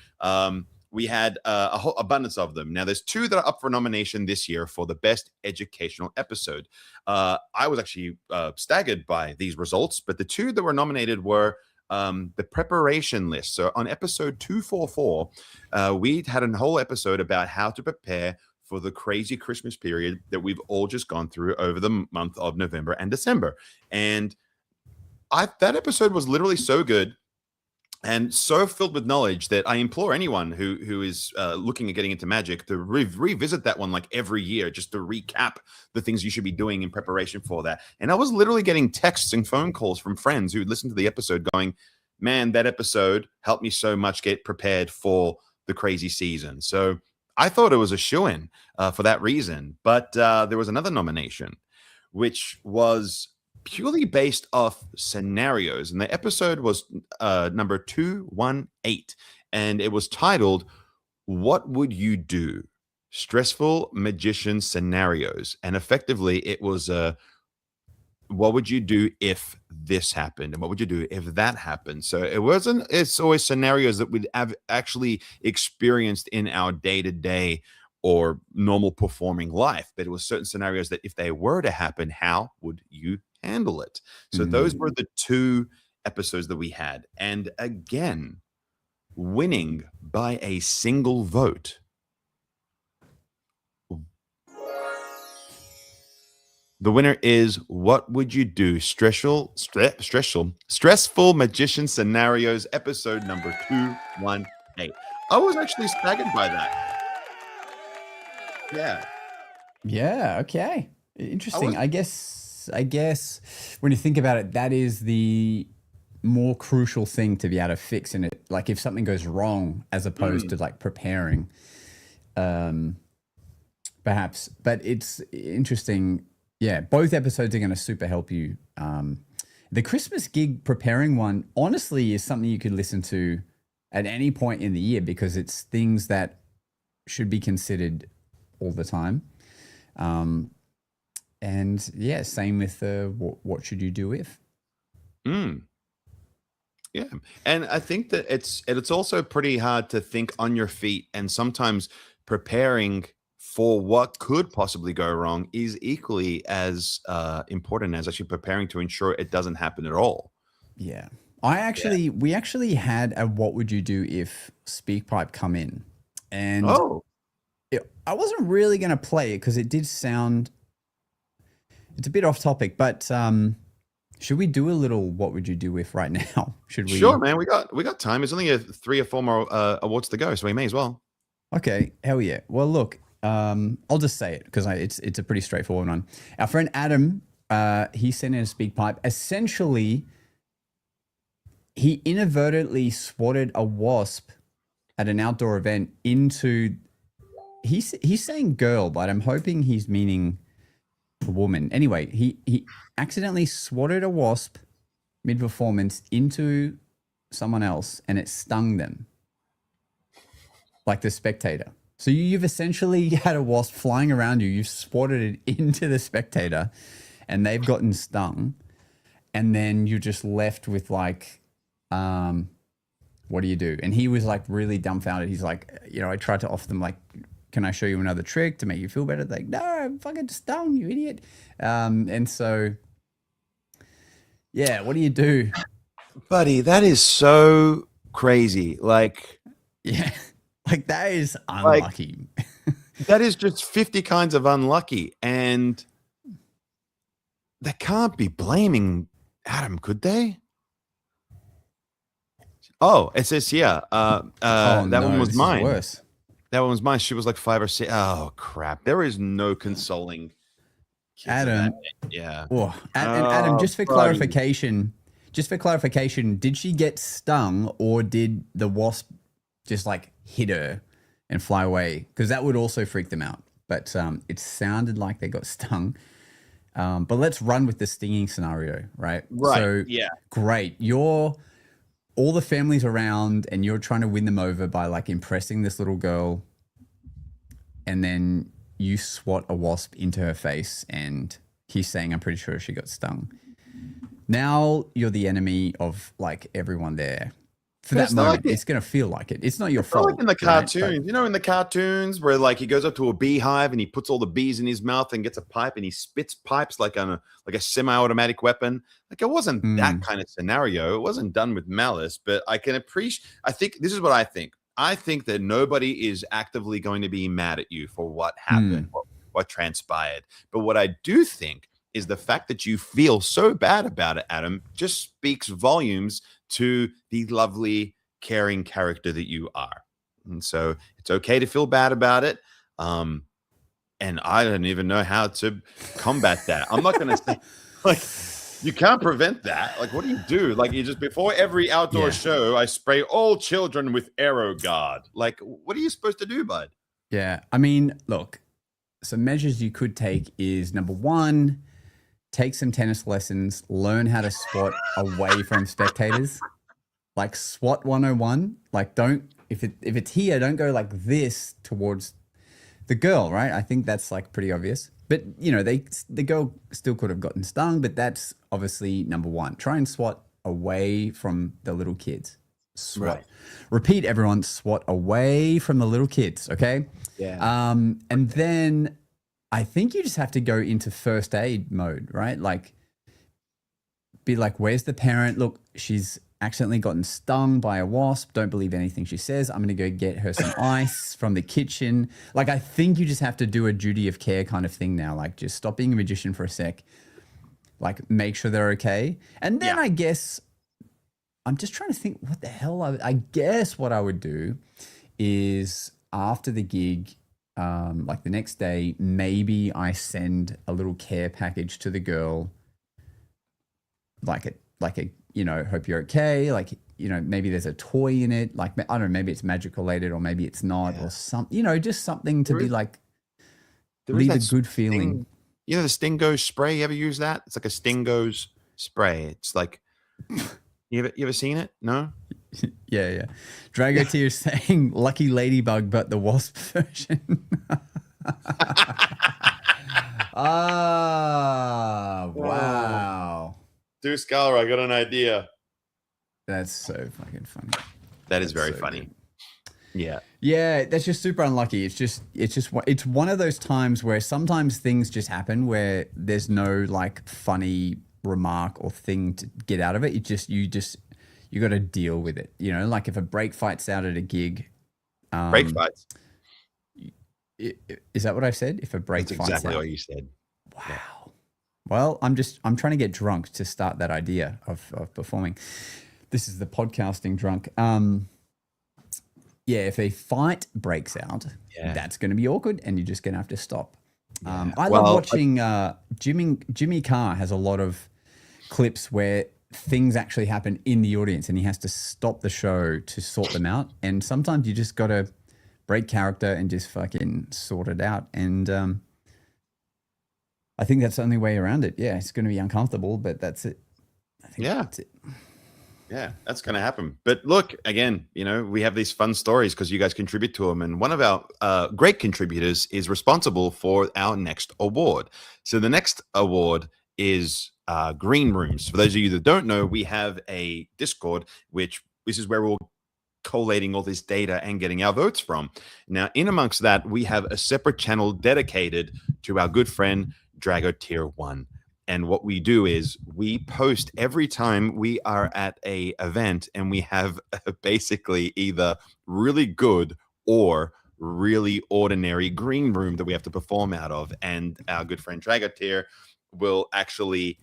We had a whole abundance of them. Now there's two that are up for nomination this year for the best educational episode. I was actually staggered by these results, but the two that were nominated were the preparation list. So on episode 244, we had a whole episode about how to prepare for the crazy Christmas period that we've all just gone through over the month of November and December. And that episode was literally so good and so filled with knowledge that I implore anyone who is looking at getting into magic to revisit that one like every year, just to recap the things you should be doing in preparation for that. And I was literally getting texts and phone calls from friends who listened to the episode going, man, that episode helped me so much get prepared for the crazy season. So I thought it was a shoo-in for that reason. But there was another nomination, which was purely based off scenarios. And the episode was number 218. And it was titled, What Would You Do? stressful magician scenarios, and effectively it was what would you do if this happened, and what would you do if that happened? So it's always scenarios that we'd have actually experienced in our day-to-day or normal performing life, but it was certain scenarios that if they were to happen, how would you handle it? So those were the 2 episodes that we had, and again, winning by a single vote. The winner is What Would You Do? Stressful Magician Scenarios, episode number 218. I was actually staggered by that. Yeah. Yeah. Okay. Interesting. I guess when you think about it, that is the more crucial thing to be able to fix in it. Like if something goes wrong, as opposed to like preparing, perhaps. But it's interesting. Yeah, both episodes are going to super help you. The Christmas gig preparing one, honestly, is something you could listen to at any point in the year because it's things that should be considered all the time. And yeah, same with what should you do if? Yeah, and I think that it's also pretty hard to think on your feet, and sometimes preparing for what could possibly go wrong is equally as important as actually preparing to ensure it doesn't happen at all. Yeah. We actually had a What Would You Do If speak pipe come in. And I wasn't really going to play it because it did sound, it's a bit off topic, but should we do a little What Would You Do If right now? Should we? Sure, man. We got time. There's only 3 or 4 more awards to go, so we may as well. Okay. Hell yeah. Well, look, I'll just say it because it's a pretty straightforward one. Our friend Adam, he sent in a speak pipe. Essentially, he inadvertently swatted a wasp at an outdoor event into. He's saying girl, but I'm hoping he's meaning a woman. Anyway, he accidentally swatted a wasp mid-performance into someone else, and it stung them, like the spectator. So you've essentially had a wasp flying around you. You've swatted it into the spectator, and they've gotten stung, and then you're just left with like, what do you do? And he was like really dumbfounded. He's like, I tried to offer them like, can I show you another trick to make you feel better? Like, no, I'm fucking stung, you idiot. And so, yeah, what do you do? Buddy, that is so crazy. Like, yeah, like that is unlucky. Like, that is just 50 kinds of unlucky. And they can't be blaming Adam, could they? Oh, it says here, that one was mine. Worse. That one was mine. She was like 5 or 6. Oh, crap. There is no consoling Adam. Yeah. Oh, and Adam, just for clarification, did she get stung or did the wasp just like hit her and fly away? Because that would also freak them out. But it sounded like they got stung. But let's run with the stinging scenario, right? Right. So, yeah. Great. All the families around and you're trying to win them over by like impressing this little girl, and then you swat a wasp into her face and he's saying, I'm pretty sure she got stung. Now you're the enemy of like everyone there. For that moment, it's going to feel like it. It's not your fault. Like in the cartoons, right? in the cartoons where like he goes up to a beehive and he puts all the bees in his mouth and gets a pipe and he spits pipes like a semi-automatic weapon. Like it wasn't that kind of scenario. It wasn't done with malice, but I can appreciate. I think this is what I think. I think that nobody is actively going to be mad at you for what happened, what transpired. But what I do think is the fact that you feel so bad about it, Adam, just speaks volumes to the lovely, caring character that you are. And so it's okay to feel bad about it. And I don't even know how to combat that. I'm not going to say, like, you can't prevent that. Like, what do you do? Like, you just, before every outdoor show, I spray all children with Arrow Guard. Like, what are you supposed to do, bud? Yeah. I mean, look, some measures you could take is number one, take some tennis lessons, learn how to swat away from spectators. Like SWAT 101. Like if it's here, don't go like this towards the girl, right? I think that's like pretty obvious. But you know, the girl still could have gotten stung, but that's obviously number one. Try and swat away from the little kids. SWAT. Right. Repeat, everyone. SWAT away from the little kids. Okay. Yeah. And then I think you just have to go into first aid mode, right? Like, be like, where's the parent? Look, she's accidentally gotten stung by a wasp. Don't believe anything she says. I'm going to go get her some ice from the kitchen. Like, I think you just have to do a duty of care kind of thing now. Like, just stop being a magician for a sec. Like, make sure they're okay. And then I guess, I'm just trying to think what the hell I guess what I would do is after the gig, like the next day, maybe I send a little care package to the girl. Like a, you know, hope you're okay. Like, you know, maybe there's a toy in it. Like, I don't know, maybe it's magic related or maybe it's not or something, you know, just something to be like, leave a good feeling. You know, the Stingo's spray. You ever use that? It's like a Stingo's spray. It's like, you ever seen it? No? Yeah. Dragotier saying lucky ladybug, but the wasp version. Wow. Dude, Scholar, I got an idea. That's so fucking funny. That is very so funny. Good. Yeah. Yeah, that's just super unlucky. It's one of those times where sometimes things just happen where there's no like funny remark or thing to get out of it. You got to deal with it. You know, like if a break fight's out at a gig. Break fights. Is that what I said? If a break That's fight's exactly out. what you said. Wow. Yeah. Well, I'm trying to get drunk to start that idea of performing. This is the podcasting drunk. Yeah, if a fight breaks out, that's going to be awkward and you're just going to have to stop. I love watching Jimmy Carr has a lot of clips where things actually happen in the audience and he has to stop the show to sort them out. And sometimes you just got to break character and just fucking sort it out. And I think that's the only way around it. Yeah, it's going to be uncomfortable, but that's it. I think that's it. Yeah, that's going to happen. But look, again, you know, we have these fun stories because you guys contribute to them. And one of our great contributors is responsible for our next award. So the next award is Greenrooms. For those of you that don't know, we have a Discord, which this is where we're collating all this data and getting our votes from. Now, in amongst that, we have a separate channel dedicated to our good friend, Drago Tier 1. And what we do is we post every time we are at a event and we have basically either really good or really ordinary green room that we have to perform out of. And our good friend Dragotier will actually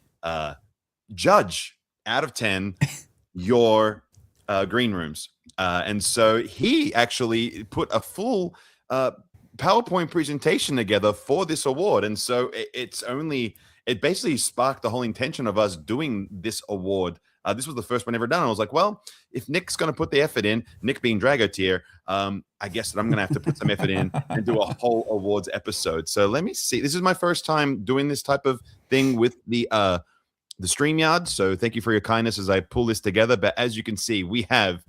judge out of 10 your green rooms. And so he actually put a full PowerPoint presentation together for this award. And so it basically sparked the whole intention of us doing this award. This was the first one ever done. I was like, well, if Nick's going to put the effort in, Nick being Dragotier, I guess that I'm going to have to put some effort in and do a whole awards episode. So let me see. This is my first time doing this type of thing with the StreamYard. So thank you for your kindness as I pull this together. But as you can see, we have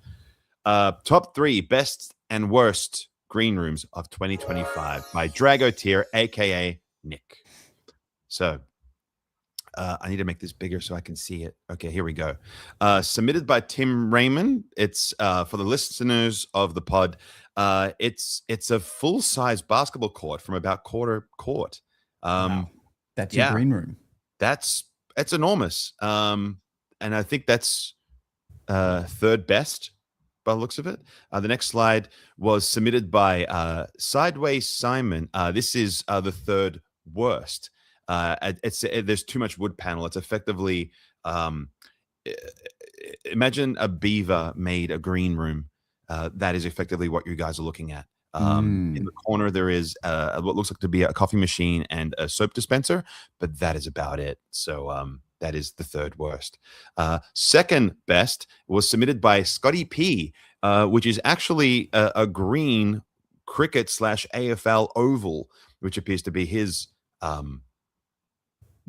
top 3 best and worst green rooms of 2025 by Dragotier, aka Nick. So I need to make this bigger so I can see it. Okay, here we go. Submitted by Tim Raymond. It's for the listeners of the pod. It's a full-size basketball court from about quarter court. Wow. That's your green room. That's enormous. And I think that's third best by the looks of it. The next slide was submitted by Sideways Simon. This is the third worst. There's too much wood panel. It's effectively imagine a beaver made a green room. That is effectively what you guys are looking at. In the corner there is what looks like to be a coffee machine and a soap dispenser, but that is about it. So that is the third worst. Second best was submitted by Scotty P, which is actually a green cricket / AFL oval, which appears to be his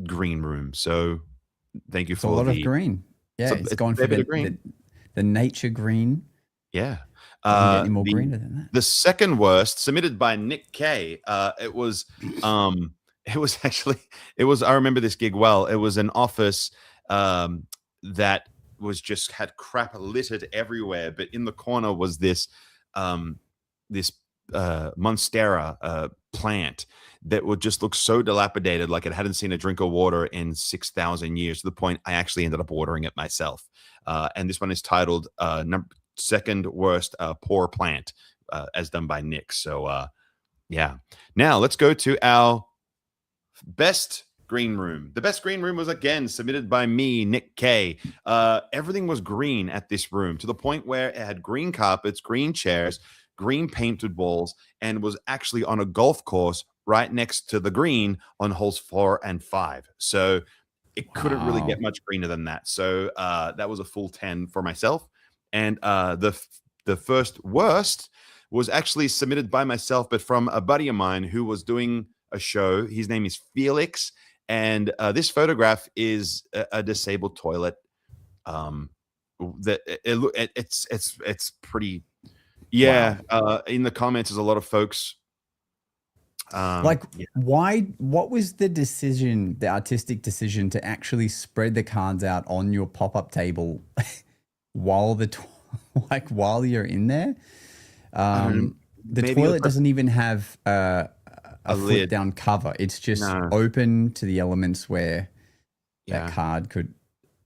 green room. So thank you for a lot of green. Yeah, it's gone for the nature green. Yeah. Doesn't get any more greener than that. The second worst, submitted by Nick K. It was actually, I remember this gig well. It was an office that had crap littered everywhere, but in the corner was this monstera plant that would just look so dilapidated, like it hadn't seen a drink of water in 6,000 years, to the point I actually ended up watering it myself. And this one is titled second worst poor plant, as done by Nick. So yeah. Now let's go to our best green room. The best green room was again submitted by me, Nick K. Everything was green at this room, to the point where it had green carpets, green chairs, green painted walls, and was actually on a golf course right next to the green on holes 4 and 5. So it couldn't really get much greener than that. So that was a full 10 for myself. And the first worst was actually submitted by myself, but from a buddy of mine who was doing a show. His name is Felix, and this photograph is a disabled toilet. It's pretty. Yeah. Wow. In the comments, there's a lot of folks. Why? What was the decision, the artistic decision, to actually spread the cards out on your pop-up table while while you're in there? The toilet doesn't even have a flip down cover. It's just open to the elements where that card could.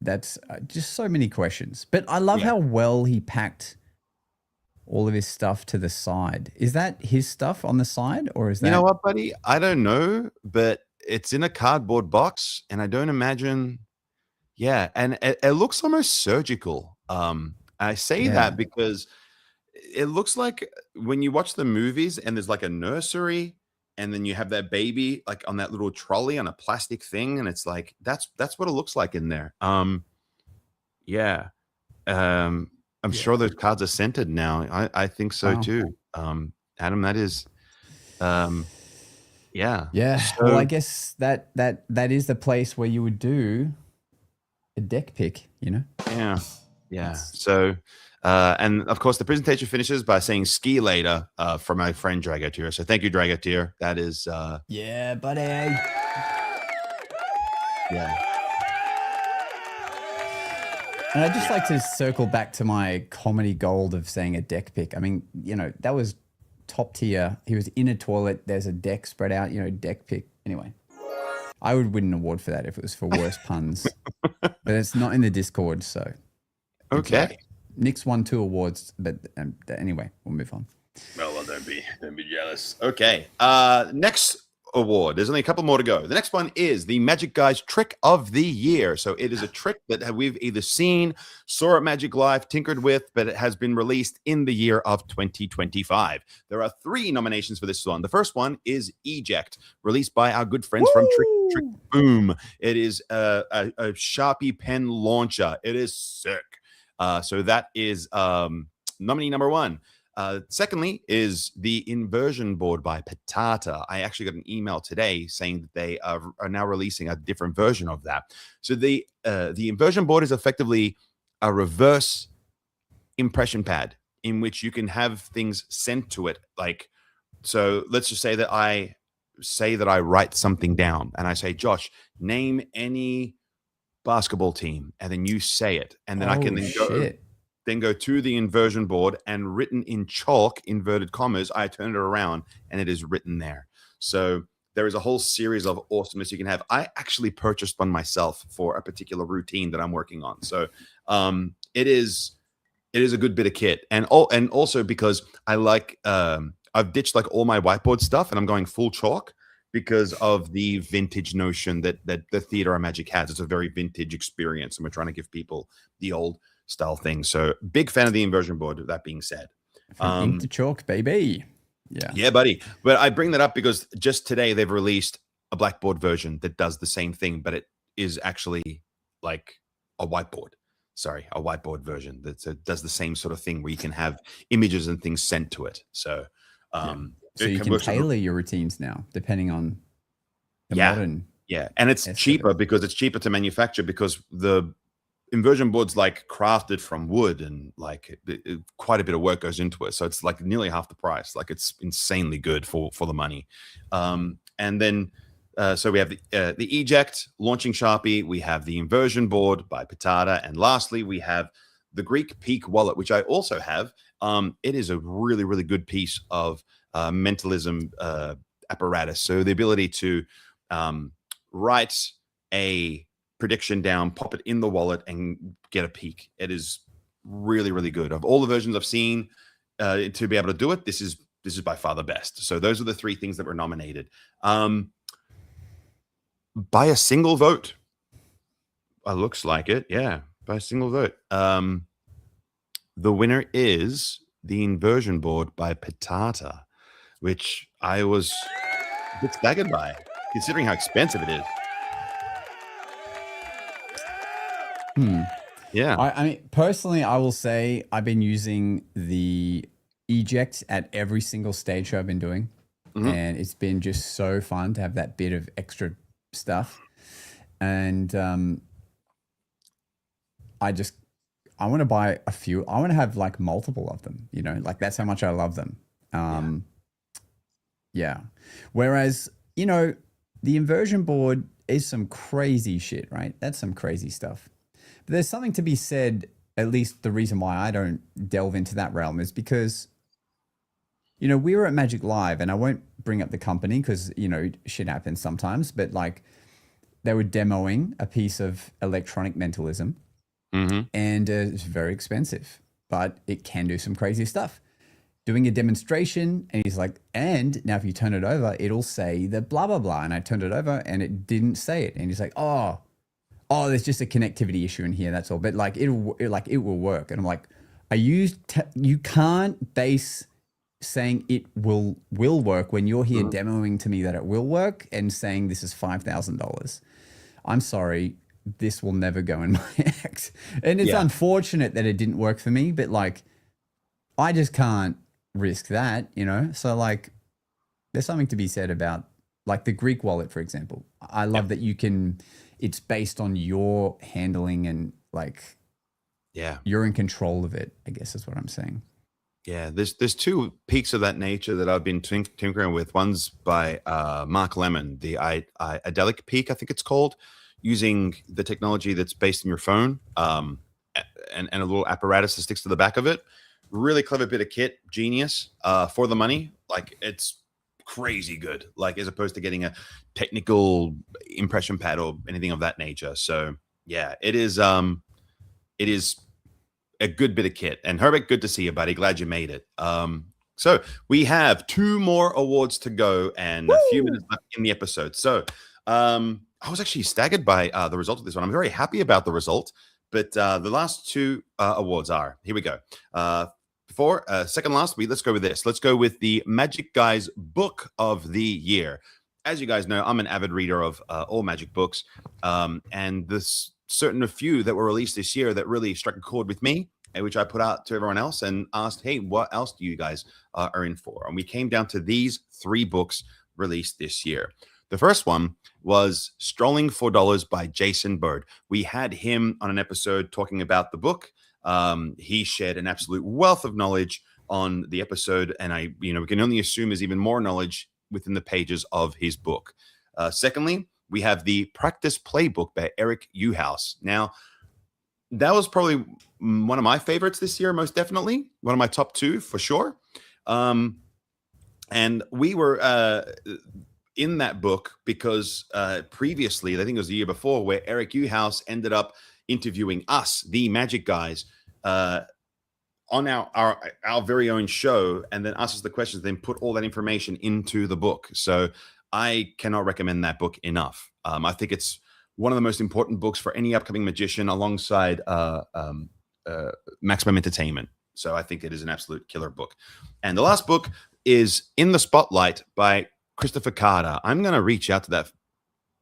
That's just so many questions. But I love how well he packed all of his stuff to the side. Is that his stuff on the side, or is that? You know what, buddy? I don't know, but it's in a cardboard box, and I don't imagine. Yeah, and it looks almost surgical. I say that because it looks like when you watch the movies and there's like a nursery, and then you have that baby like on that little trolley on a plastic thing, and it's like that's what it looks like in there. I'm sure those cards are scented now. I think so too. Adam, that is yeah. So, well, I guess that is the place where you would do a deck pick, you know? Yeah. So and of course the presentation finishes by saying ski later from my friend Dragotier. So thank you, Dragotier. That is yeah, buddy. Yeah. And I'd just like to circle back to my comedy gold of saying a deck pick. I mean, you know, that was top tier. He was in a toilet. There's a deck spread out, you know, deck pick. Anyway, I would win an award for that if it was for worst puns. But it's not in the Discord, so. Okay. Nick's won 2 awards, but anyway, we'll move on. Well, don't be jealous. Okay. Next award. There's only a couple more to go. The next one is the Magic Guys Trick of the Year. So it is a trick that we've either seen, saw at Magic Live, tinkered with, but it has been released in the year of 2025. There are 3 nominations for this one. The first one is Eject, released by our good friends from Trick Boom. It is a Sharpie pen launcher. It is sick. So that is nominee number 1. Secondly is the inversion board by Patata. I actually got an email today saying that they are now releasing a different version of that. So the inversion board is effectively a reverse impression pad in which you can have things sent to it. Like, so let's just say that I write something down and I say, Josh, name any basketball team, and then you say it, and then I can then go to the inversion board, and written in chalk, inverted commas, I turn it around and it is written there. So there is a whole series of awesomeness you can have. I actually purchased one myself for a particular routine that I'm working on. So it is a good bit of kit. And also because I like, I've ditched like all my whiteboard stuff and I'm going full chalk because of the vintage notion that the Theater of Magic has. It's a very vintage experience, and we're trying to give people the old style thing. So big fan of the inversion board, that being said. From ink to chalk, baby. Yeah, buddy. But I bring that up because just today they've released a blackboard version that does the same thing, but it is actually like a whiteboard. Sorry, a whiteboard version that does the same sort of thing where you can have images and things sent to it. So so you can tailor your routines now depending on the modern. Yeah, and it's cheaper because it's cheaper to manufacture because the inversion board's like crafted from wood, and like quite a bit of work goes into it. So it's like nearly half the price. Like it's insanely good for the money. And then so we have the eject launching Sharpie. We have the inversion board by Petata, and lastly we have the Greek Peak wallet, which I also have. It is a really, really good piece of mentalism apparatus. So the ability to write a prediction down, pop it in the wallet, and get a peak. It is really, really good. Of all the versions I've seen to be able to do it, this is by far the best. So those are the three things that were nominated. By a single vote. Looks like it. Yeah, by a single vote. The winner is the inversion board by Petata, which I was a bit staggered by, considering how expensive it is. Yeah. I mean, personally, I will say I've been using the eject at every single stage show I've been doing. And it's been just so fun to have that bit of extra stuff. And I want to buy a few. I want to have like multiple of them, you know, like that's how much I love them. Yeah. Whereas, you know, the inversion board is some crazy shit, right? That's some crazy stuff. But there's something to be said, at least the reason why I don't delve into that realm is because, you know, we were at Magic Live, and I won't bring up the company because, you know, shit happens sometimes, but like they were demoing a piece of electronic mentalism, and it's very expensive, but it can do some crazy stuff. Doing a demonstration, and he's like, and now if you turn it over, it'll say the blah, blah, blah. And I turned it over and it didn't say it. And he's like, oh, there's just a connectivity issue in here. That's all. But like, it will work. And I'm like, you can't base saying it will work when you're here demoing to me that it will work and saying this is $5,000. I'm sorry, this will never go in my act. And it's unfortunate that it didn't work for me, but like, I just can't risk that, you know? So like, there's something to be said about like the Greek wallet, for example. I love that it's based on your handling and like, you're in control of it, I guess is what I'm saying. Yeah, there's two peaks of that nature that I've been tinkering with. One's by Mark Lemon, the Idyllic Peak, I think it's called, using the technology that's based in your phone, and a little apparatus that sticks to the back of it. Really clever bit of kit, genius. For the money, like it's crazy good. Like as opposed to getting a technical impression pad or anything of that nature. So yeah, it is a good bit of kit. And Herbert, good to see you, buddy. Glad you made it. So we have 2 more awards to go and a few minutes left in the episode. So I was actually staggered by the result of this one. I'm very happy about the result, but the last 2 awards are, here we go. Before second last week, let's go with this. Let's go with the Magic Guys Book of the Year. As you guys know, I'm an avid reader of all Magic books, and this certain a few that were released this year that really struck a chord with me, which I put out to everyone else and asked, hey, what else do you guys are in for? And we came down to these 3 books released this year. The first one was Strolling for Dollars by Jason Bird. We had him on an episode talking about the book. He shared an absolute wealth of knowledge on the episode, and we can only assume there's even more knowledge within the pages of his book. Secondly, we have the Practice Playbook by Eric Uhouse. Now, that was probably one of my favorites this year, most definitely. One of my top 2 for sure. And we were in that book because previously, I think it was the year before, where Eric Uhouse ended up interviewing us, the Magic Guys, on our very own show, and then asked us the questions, then put all that information into the book. So I cannot recommend that book enough. I think it's one of the most important books for any upcoming magician alongside Maximum Entertainment. So I think it is an absolute killer book. And the last book is In the Spotlight by Christopher Carter. I'm going to reach out to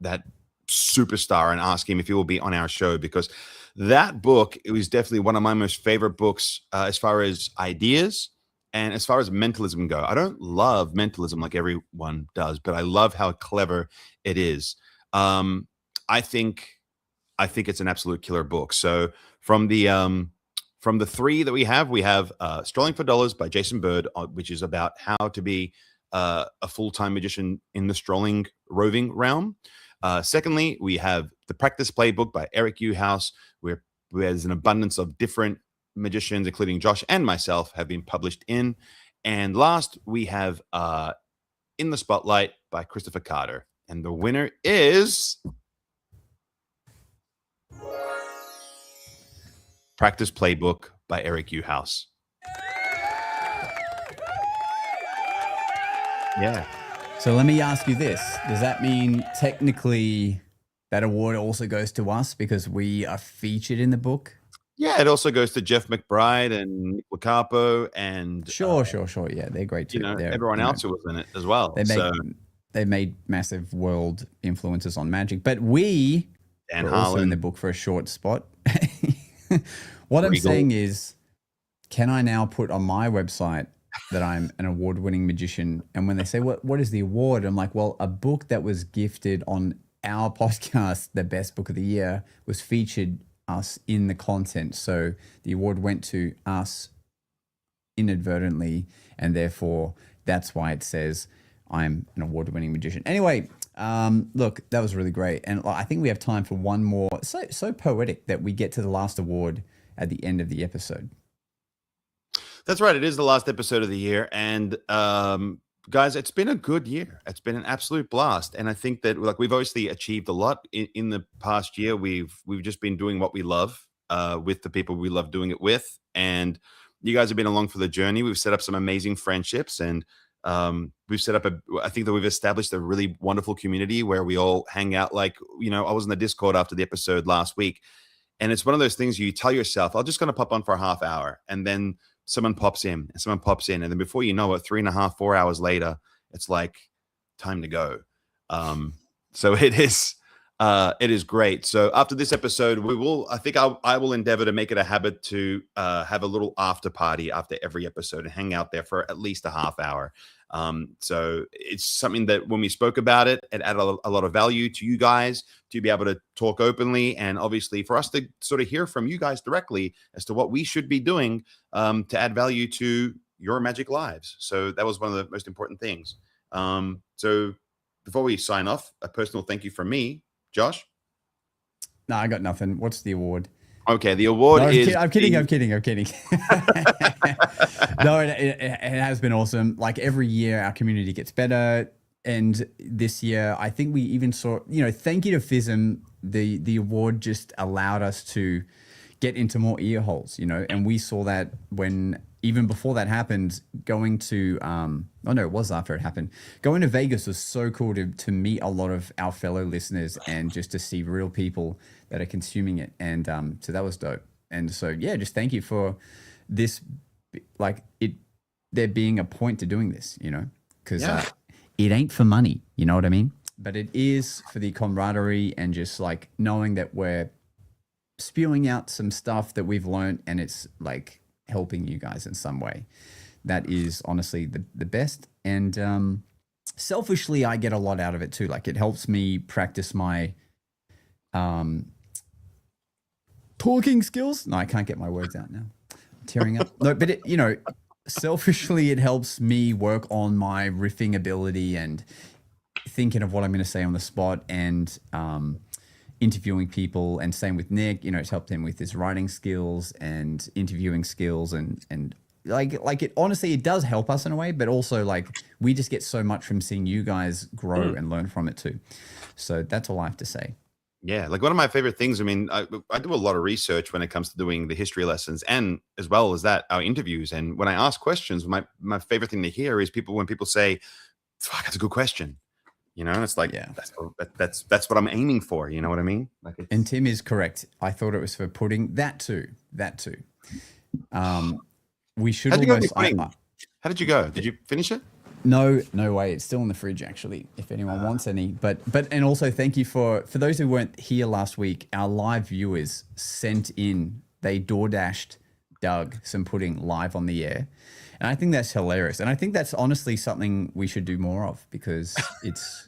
that superstar and ask him if he will be on our show, because that book, it was definitely one of my most favorite books as far as ideas and as far as mentalism go. I don't love mentalism like everyone does, but I love how clever it is. I think I think it's an absolute killer book. So from the 3 that we have Strolling for Dollars by Jason Bird, which is about how to be a full-time magician in the strolling roving realm. Secondly, we have the Practice Playbook by Eric Uhouse, where there's an abundance of different magicians, including Josh and myself, have been published in. And last, we have In the Spotlight by Christopher Carter. And the winner is Practice Playbook by Eric Uhouse. Yeah. So let me ask you this. Does that mean technically that award also goes to us because we are featured in the book? Yeah, it also goes to Jeff McBride and Nick Locapo and Sure. Yeah, they're great too. Everyone else who was in it as well. They made massive world influences on magic, but we were also in the book for a short spot. What I'm saying is, can I now put on my website that I'm an award-winning magician? And when they say, what is the award? I'm like, well, a book that was gifted on our podcast, the best book of the year, was featured us in the content. So the award went to us inadvertently, and therefore that's why it says I'm an award-winning magician. Anyway, look, that was really great. And I think we have time for one more. So poetic that we get to the last award at the end of the episode. That's right. It is the last episode of the year. And guys, it's been a good year. It's been an absolute blast. And I think that we've obviously achieved a lot in the past year. We've just been doing what we love with the people we love doing it with. And you guys have been along for the journey. We've set up some amazing friendships, and we've set up I think that we've established a really wonderful community where we all hang out. Like, I was in the Discord after the episode last week, and it's one of those things you tell yourself, I'm just going to pop on for a half hour, and then someone pops in and someone pops in. And then before you know it, 3.5, 4 hours later, it's like time to go. So it is great. So after this episode, I will endeavor to make it a habit to have a little after party after every episode and hang out there for at least a half hour. So it's something that when we spoke about it, it added a lot of value to you guys to be able to talk openly, and obviously for us to sort of hear from you guys directly as to what we should be doing to add value to your magic lives. So that was one of the most important things. So before we sign off, a personal thank you from me, Josh. No, I got nothing. What's the award? Okay, the award is... I'm kidding. No, it has been awesome. Like every year, our community gets better. And this year, I think we even saw, thank you to FISM, the award just allowed us to get into more ear holes, and we saw that when, even before that happened, going to, it was after it happened. Going to Vegas was so cool to meet a lot of our fellow listeners and just to see real people that are consuming it. And so that was dope. And so, yeah, just thank you for this, there being a point to doing this, because it ain't for money, you know what I mean? But it is for the camaraderie and just like knowing that we're spewing out some stuff that we've learned and it's like helping you guys in some way. That is honestly the best. And selfishly, I get a lot out of it too. Like it helps me practice my talking skills. No, I can't get my words out now. I'm tearing up. No, but selfishly, it helps me work on my riffing ability and thinking of what I'm going to say on the spot and interviewing people. And same with Nick, it's helped him with his writing skills and interviewing skills and like it honestly, it does help us in a way, but also like we just get so much from seeing you guys grow and learn from it too. So that's all I have to say. Yeah, like one of my favorite things, I mean, I do a lot of research when it comes to doing the history lessons and as well as that, our interviews. And when I ask questions, my favorite thing to hear is when people say, fuck, that's a good question. It's like, yeah, that's what I'm aiming for. You know what I mean? Like and Tim is correct. I thought it was for pudding. That too. We should almost... How did you go? Did you finish it? No way. It's still in the fridge, actually, if anyone wants any. But and also thank you for those who weren't here last week, our live viewers sent in, they DoorDashed Doug some pudding live on the air. And I think that's hilarious. And I think that's honestly something we should do more of because it's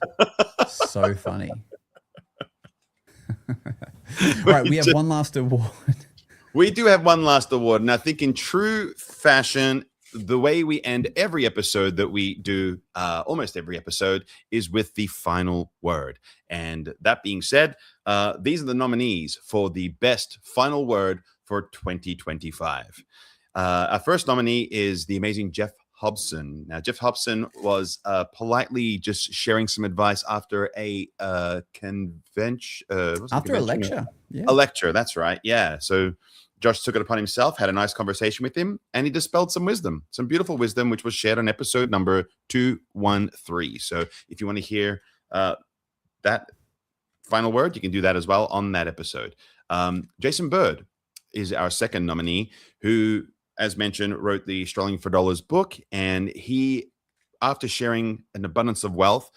so funny. All right, we have one last award. We do have one last award. And I think in true fashion, the way we end every episode that we do, almost every episode, is with the final word. And that being said, these are the nominees for the best final word for 2025. Our first nominee is the amazing Jeff Hobson. Now, Jeff Hobson was politely just sharing some advice after a convention. After a lecture. Yeah. A lecture, that's right. Yeah. So Josh took it upon himself, had a nice conversation with him, and he dispelled some wisdom, some beautiful wisdom, which was shared on episode number 213. So if you want to hear that final word, you can do that as well on that episode. Jason Bird is our second nominee, who, as mentioned, wrote the Strolling for Dollars book. And he, after sharing an abundance of wealth,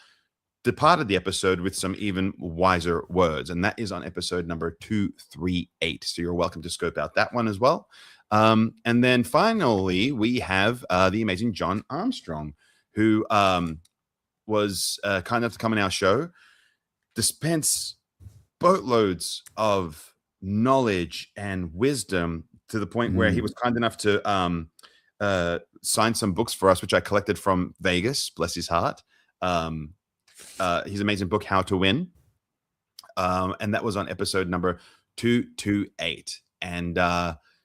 departed the episode with some even wiser words. And that is on episode number 238. So you're welcome to scope out that one as well. And then finally, we have the amazing John Armstrong, who was kind enough to come on our show, dispense boatloads of knowledge and wisdom to the point where he was kind enough to sign some books for us, which I collected from Vegas, bless his heart. His amazing book, How to Win. And that was on episode number 228. And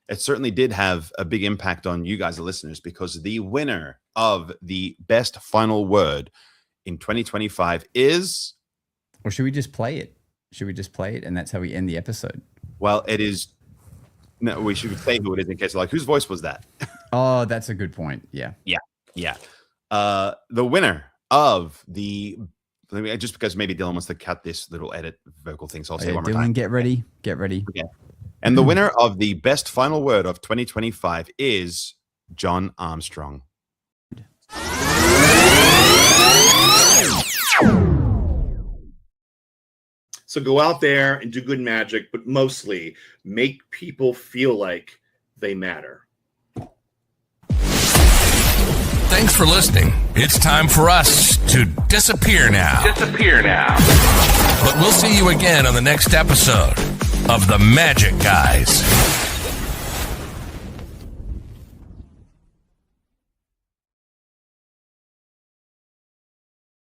it certainly did have a big impact on you guys, the listeners, because the winner of the best final word in 2025 is... Or should we just play it? Should we just play it? And that's how we end the episode. Well, it is... No, we should say who it is in case, like, whose voice was that? Oh, that's a good point. Yeah. Yeah. The winner of the... Just because maybe Dylan wants to cut this little edit vocal thing, so I'll say one more Dylan, time. get ready. Okay. And the winner of the best final word of 2025 is John Armstrong. So go out there and do good magic, but mostly make people feel like they matter. Thanks for listening. It's time for us to disappear now. But we'll see you again on the next episode of The Magic Guys.